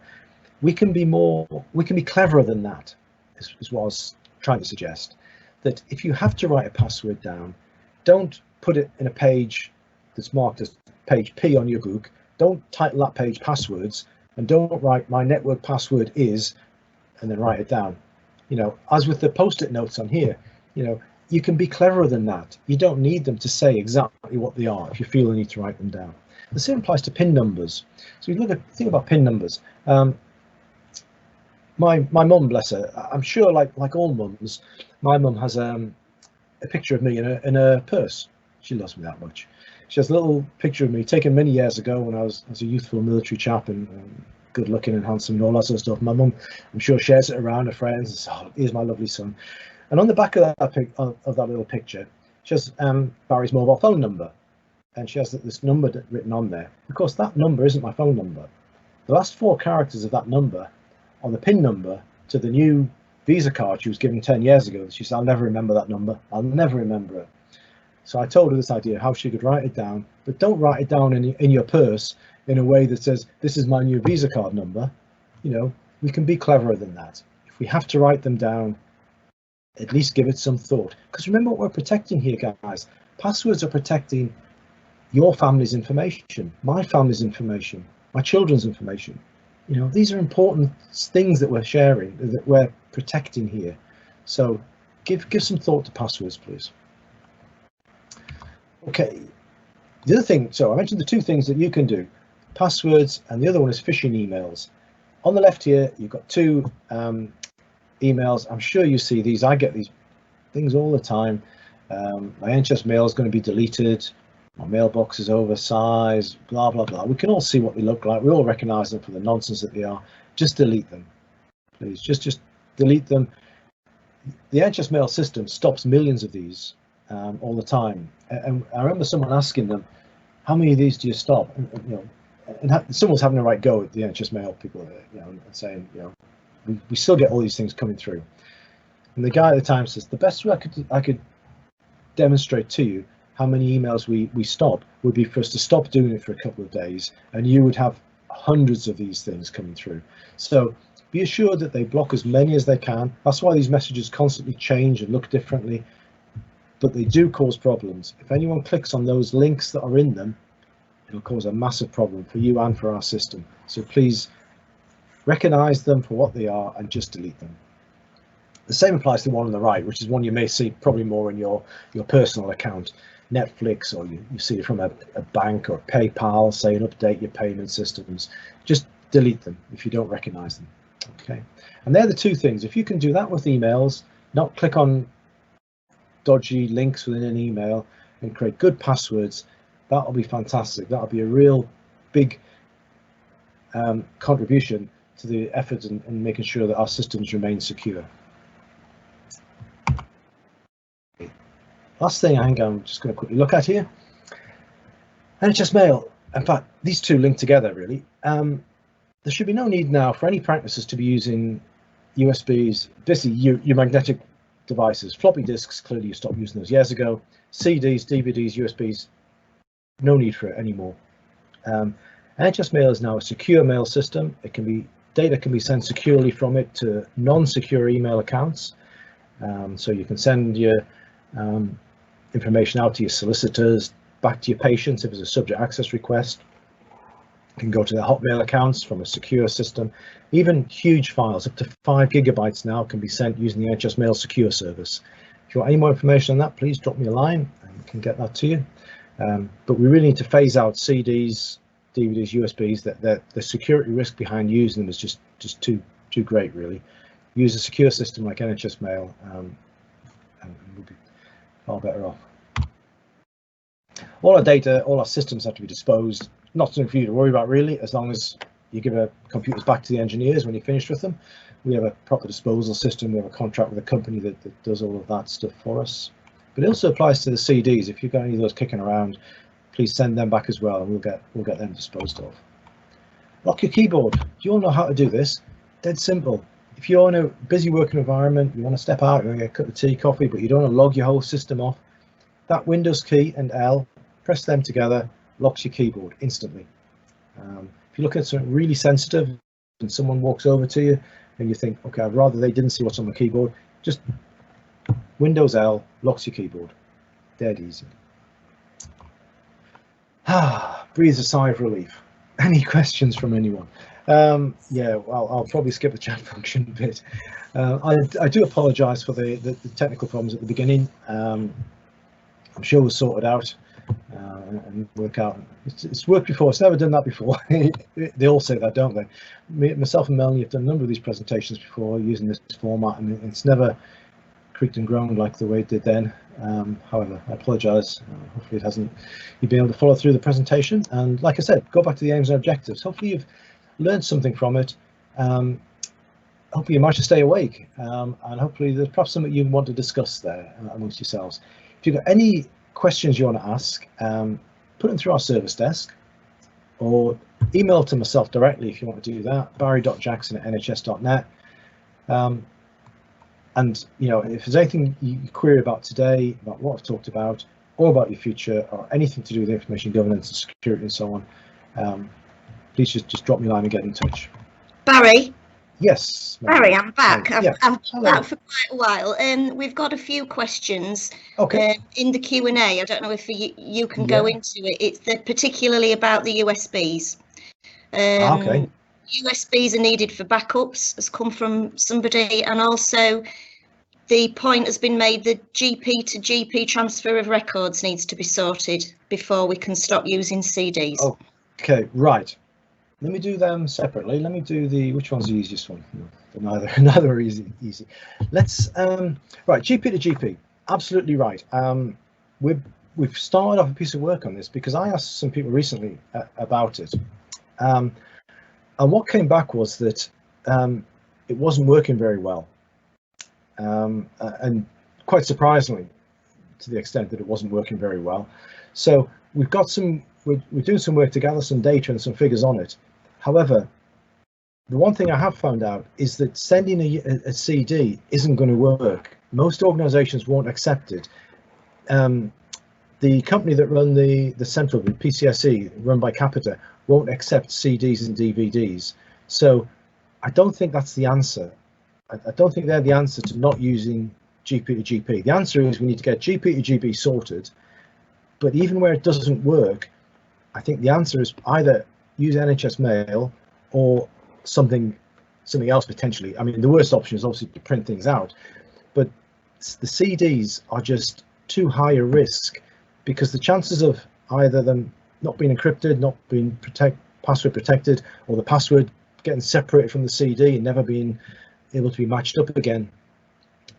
We can be cleverer than that, is what I was trying to suggest. That if you have to write a password down, don't put it in a page that's marked as page P on your book. Don't title that page passwords, and don't write my network password is, and then write it down. As with the post-it notes on here, you can be cleverer than that. You don't need them to say exactly what they are if you feel the need to write them down. The same applies to PIN numbers. So you think about PIN numbers. my mum, bless her, I'm sure like all mums, my mum has a picture of me in a purse. She loves me that much. She has a little picture of me taken many years ago when I was a youthful military chap and good looking and handsome and all that sort of stuff. My mum, I'm sure, shares it around her friends and says, "Oh, here's my lovely son." And on the back of that little picture, she has Barry's mobile phone number, and she has this number written on there. Of course, that number isn't my phone number. The last 4 characters of that number on the PIN number to the new Visa card she was given 10 years ago. She said, "I'll never remember that number. I'll never remember it." So I told her this idea, how she could write it down, but don't write it down in your purse in a way that says, "This is my new Visa card number." You know, we can be cleverer than that. If we have to write them down, at least give it some thought. Because remember what we're protecting here, guys. Passwords are protecting your family's information, my family's information, my children's information. You know, these are important things that we're sharing, that we're protecting here. So give some thought to passwords, please. Okay, the other thing, so I mentioned the 2 things that you can do, passwords, and the other one is phishing emails. On the left here, you've got 2 emails. I'm sure you see these. I get these things all the time. My NHS mail is going to be deleted. My mailbox is oversized, blah, blah, blah. We can all see what they look like. We all recognize them for the nonsense that they are. Just delete them, please. Just delete them. The NHS mail system stops millions of these all the time. And I remember someone asking them, "How many of these do you stop?" And you know, and someone's having a right go at the NHS mail people, you know, and saying, you know, we still get all these things coming through. And the guy at the time says, "The best way I could demonstrate to you how many emails we stop would be for us to stop doing it for a couple of days, and you would have hundreds of these things coming through." So be assured that they block as many as they can. That's why these messages constantly change and look differently, but they do cause problems. If anyone clicks on those links that are in them, it'll cause a massive problem for you and for our system. So please recognize them for what they are and just delete them. The same applies to the one on the right, which is one you may see probably more in your personal account. Netflix, or you see it from a bank or PayPal saying update your payment systems. Just delete them if you don't recognize them. Okay, and they're the 2 things. If you can do that with emails, not click on dodgy links within an email, and create good passwords, that'll be fantastic. That'll be a real big contribution to the effort in making sure that our systems remain secure. Last thing I think I'm just going to quickly look at here, NHS Mail. In fact, these 2 link together really. There should be no need now for any practices to be using USBs, basically your magnetic devices. Floppy disks, clearly you stopped using those years ago. CDs, DVDs, USBs, no need for it anymore. NHS Mail is now a secure mail system. Data can be sent securely from it to non-secure email accounts. So you can send your information out to your solicitors, back to your patients if it's a subject access request. You can go to their Hotmail accounts from a secure system. Even huge files, up to 5 gigabytes now, can be sent using the NHS Mail secure service. If you want any more information on that, please drop me a line and we can get that to you. But we really need to phase out CDs, DVDs, USBs. That the security risk behind using them is just too great, really. Use a secure system like NHS Mail, and we'll be far better off. All our data, all our systems have to be disposed. Not something for you to worry about, really, as long as you give our computers back to the engineers when you're finished with them. We have a proper disposal system. We have a contract with a company that does all of that stuff for us. But it also applies to the CDs. If you've got any of those kicking around, please send them back as well, and we'll get them disposed of. Lock your keyboard. Do you all know how to do this? Dead simple. If you're in a busy working environment, you want to step out, you want to get a cup of tea, coffee, but you don't want to log your whole system off, that Windows key and L, press them together, locks your keyboard instantly. If you're looking at something really sensitive and someone walks over to you and you think, okay, I'd rather they didn't see what's on the keyboard, just Windows L locks your keyboard. Dead easy. Breathe a sigh of relief. Any questions from anyone? Yeah, well, I'll probably skip the chat function bit. I do apologize for the technical problems at the beginning. I'm sure we'll sort it out. and work out. It's worked before. It's never done that before. They all say that, don't they? Myself and Melanie have done a number of these presentations before using this format, and it's never creaked and groaned like the way it did then. However, I apologise. Hopefully it hasn't. You've been able to follow through the presentation, and like I said, go back to the aims and objectives. Hopefully you've learned something from it. Hopefully you managed to stay awake, and hopefully there's perhaps something you want to discuss there amongst yourselves. If you've got any questions you want to ask, put them through our service desk, or email to myself directly if you want to do that, barry.jackson@nhs.net. And if there's anything you query about today, about what I've talked about, or about your future, or anything to do with information governance and security and so on, please just drop me a line and get in touch. Barry? Yes. Barry, I'm back. Yeah. I've been back for quite a while, and we've got a few questions in the Q&A. I don't know if you can go into it. It's particularly about the USBs. USBs are needed for backups, has come from somebody, and also the point has been made that GP to GP transfer of records needs to be sorted before we can stop using CDs. Okay, right. Let me do them separately. Let me do which one's the easiest one? Neither are easy. Let's right, GP to GP. Absolutely right. We've started off a piece of work on this because I asked some people recently about it, and what came back was that it wasn't working very well, and quite surprisingly, to the extent that it wasn't working very well. So we've got we're doing some work to gather some data and some figures on it. However, the one thing I have found out is that sending a CD isn't going to work. Most organizations won't accept it. The company that run the central, the PCSE, run by Capita, won't accept CDs and DVDs. So I don't think that's the answer. I don't think they're the answer to not using GP to GP. The answer is we need to get GP to GP sorted. But even where it doesn't work, I think the answer is either use NHS Mail or something else potentially. I mean, the worst option is obviously to print things out, but the CDs are just too high a risk because the chances of either them not being encrypted, not being password protected, or the password getting separated from the CD and never being able to be matched up again,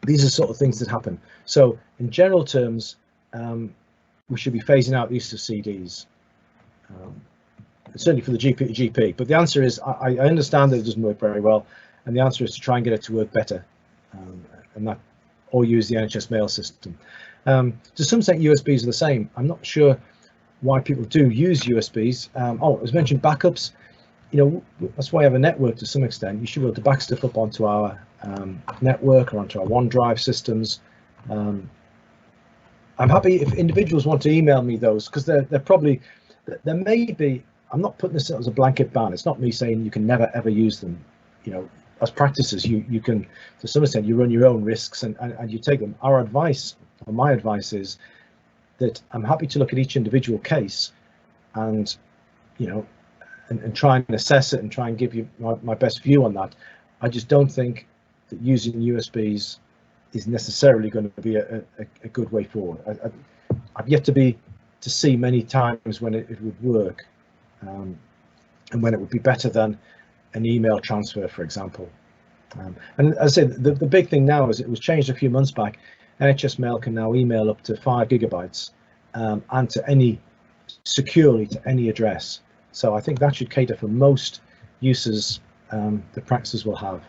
these are sort of things that happen. So in general terms, we should be phasing out the use of CDs, certainly for the GP to GP. But the answer is, I understand that it doesn't work very well, and the answer is to try and get it to work better, or use the NHS Mail system. To some extent, USBs are the same. I'm not sure why people do use USBs. As mentioned, backups. That's why I have a network to some extent. You should be able to back stuff up onto our network or onto our OneDrive systems. I'm happy if individuals want to email me those, because there may be. I'm not putting this as a blanket ban. It's not me saying you can never ever use them. As practices, you can, to some extent, you run your own risks and you take them. Our advice, or my advice, is that I'm happy to look at each individual case and and try and assess it and try and give you my best view on that. I just don't think that using USBs is necessarily going to be a good way forward. I've yet to see many times when it would work, and when it would be better than an email transfer, for example. And as I said, the big thing now is it was changed a few months back. NHS Mail can now email up to 5 gigabytes and securely to any address. So I think that should cater for most uses the practices will have.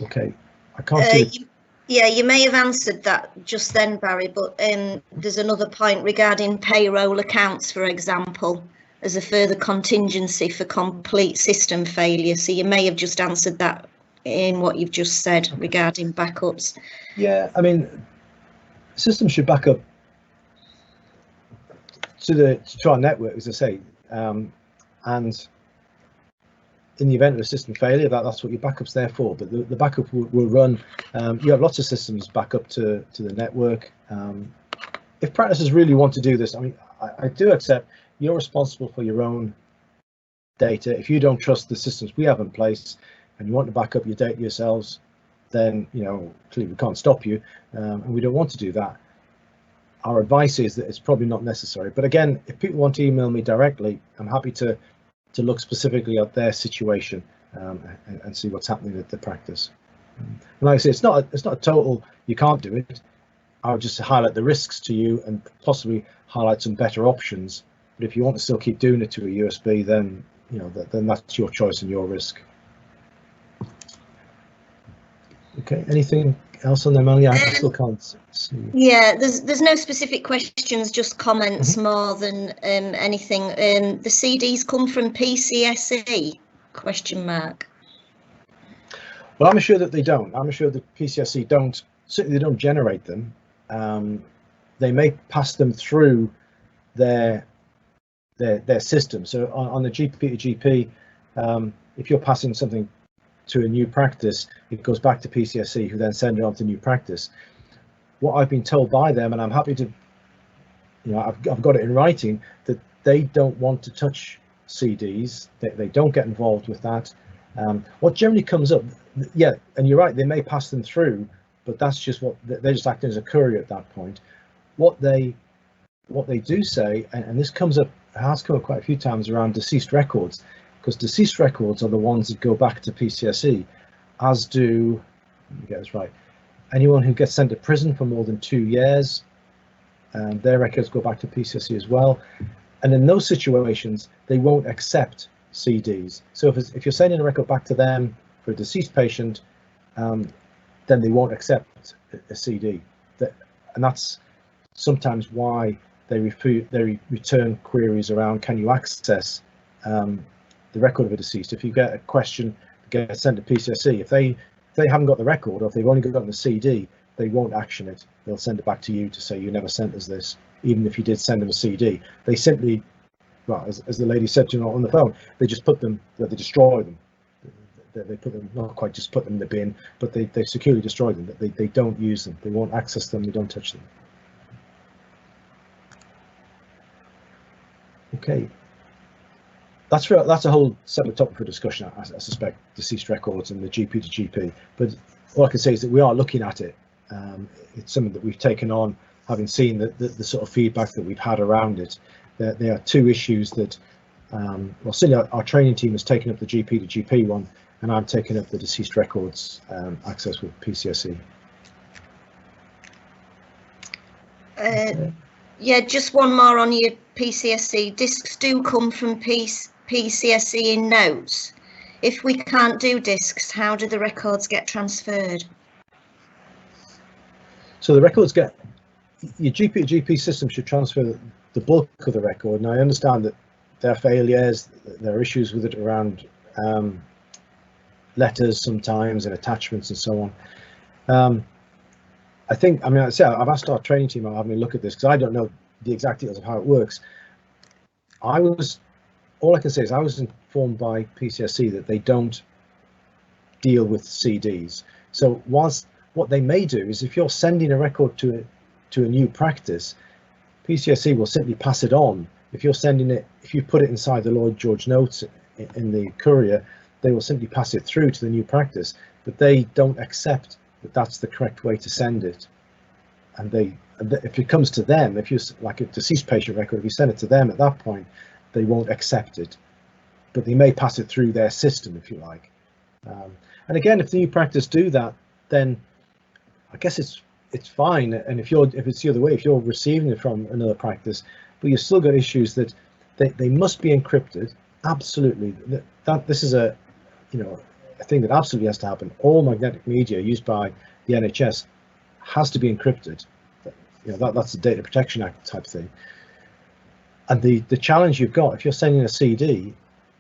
Okay, I can't see. Yeah, you may have answered that just then, Barry, but there's another point regarding payroll accounts, for example, as a further contingency for complete system failure. So you may have just answered that in what you've just said regarding backups. Yeah, I mean, systems should back up to our network, as I say, and in the event of a system failure, that's what your backup's there for. But the backup will run. You have lots of systems back up to the network. If practices really want to do this, I mean, I do accept you're responsible for your own data. If you don't trust the systems we have in place and you want to back up your data yourselves, then clearly we can't stop you, and we don't want to do that. our advice is that it's probably not necessary. But again, if people want to email me directly, I'm happy to look specifically at their situation and see what's happening at the practice. And like I say, it's not a total you can't do it. I would just highlight the risks to you and possibly highlight some better options. But if you want to still keep doing it to a USB, then then that's your choice and your risk. Okay, anything else on there, Melanie? I still can't see. Yeah, there's no specific questions, just comments more than anything. The CDs come from PCSE? Question mark. Well, I'm sure that they don't. I'm sure that PCSE don't. Certainly, they don't generate them. They may pass them through their system. So on the GP to GP, if you're passing something to a new practice, it goes back to PCSE, who then send it on to new practice. What I've been told by them, and I'm happy to, I've got it in writing, that they don't want to touch CDs. They don't get involved with that. What generally comes up, yeah, and you're right, they may pass them through, but that's just what they're just acting as a courier at that point. What they do say, and this has come up quite a few times around deceased records, because deceased records are the ones that go back to PCSE, as do, let me get this right, anyone who gets sent to prison for more than 2 years, their records go back to PCSE as well. And in those situations, they won't accept CDs. So if you're sending a record back to them for a deceased patient, then they won't accept a CD. And that's sometimes why they return queries around, can you access the record of a deceased? If you get a question that gets sent to PCSE, if they haven't got the record, or if they've only gotten the CD, they won't action it. They'll send it back to you to say you never sent us this, even if you did send them a CD. They simply, well, as the lady said to me on the phone, they just put them, they destroy them. They put them, not quite just put them in the bin, but they securely destroy them. They don't use them. They won't access them. They don't touch them. Okay. That's a whole separate topic for discussion, I suspect, deceased records and the GP to GP. But all I can say is that we are looking at it. It's something that we've taken on, having seen the sort of feedback that we've had around it. There are two issues that, well, certainly our training team has taken up the GP to GP one, and I'm taking up the deceased records access with PCSE. Yeah, just one more on your PCSE. Discs do come from PCSE in notes. If we can't do discs, how do the records get transferred? So the records get, your GP to GP system should transfer the bulk of the record. And I understand that there are failures, there are issues with it around letters sometimes and attachments and so on. I think, I've asked our training team, I'll have me look at this because I don't know the exact details of how it works. All I can say is I was informed by PCSE that they don't deal with CDs. So whilst what they may do is, if you're sending a record to a new practice, PCSE will simply pass it on. If you're sending it, if you put it inside the Lloyd George notes in the courier, they will simply pass it through to the new practice, but they don't accept that that's the correct way to send it. And if it comes to them, if you like a deceased patient record, if you send it to them at that point, they won't accept it, but they may pass it through their system, if you like. And again, if the new practice do that, then I guess it's fine. And if it's the other way, if you're receiving it from another practice, but you've still got issues that they must be encrypted. Absolutely, this is a thing that absolutely has to happen. All magnetic media used by the NHS has to be encrypted. That's the Data Protection Act type thing. And the challenge you've got, if you're sending a CD,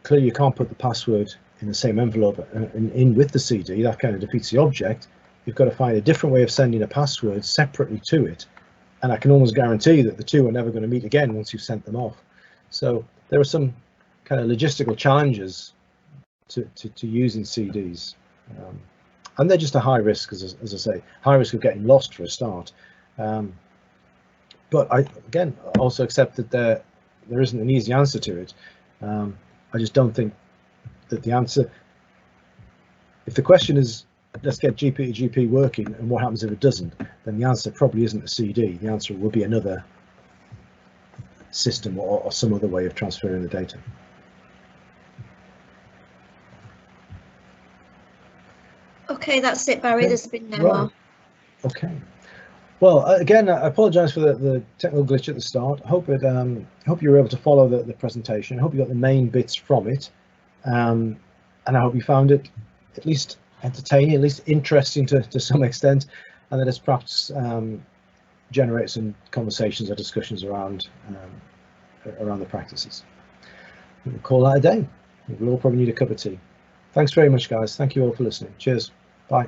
clearly you can't put the password in the same envelope and in with the CD. That kind of defeats the object. You've got to find a different way of sending a password separately to it. And I can almost guarantee that the two are never going to meet again once you've sent them off. So there are some kind of logistical challenges to using CDs. And they're just a high risk, as I say, high risk of getting lost for a start. But I also accept that there isn't an easy answer to it. I just don't think that the answer, if the question is let's get GP to GP working, and what happens if it doesn't? Then the answer probably isn't a CD. The answer will be another system or some other way of transferring the data. Okay, that's it, Barry. Okay. There's been no Right. more. Okay. Well, again, I apologise for the technical glitch at the start. I hope you were able to follow the presentation. I hope you got the main bits from it, and I hope you found it at least entertaining, at least interesting to some extent, and that it's perhaps generate some conversations or discussions around the practices. We'll call that a day. We'll all probably need a cup of tea. Thanks very much, guys. Thank you all for listening. Cheers. Bye.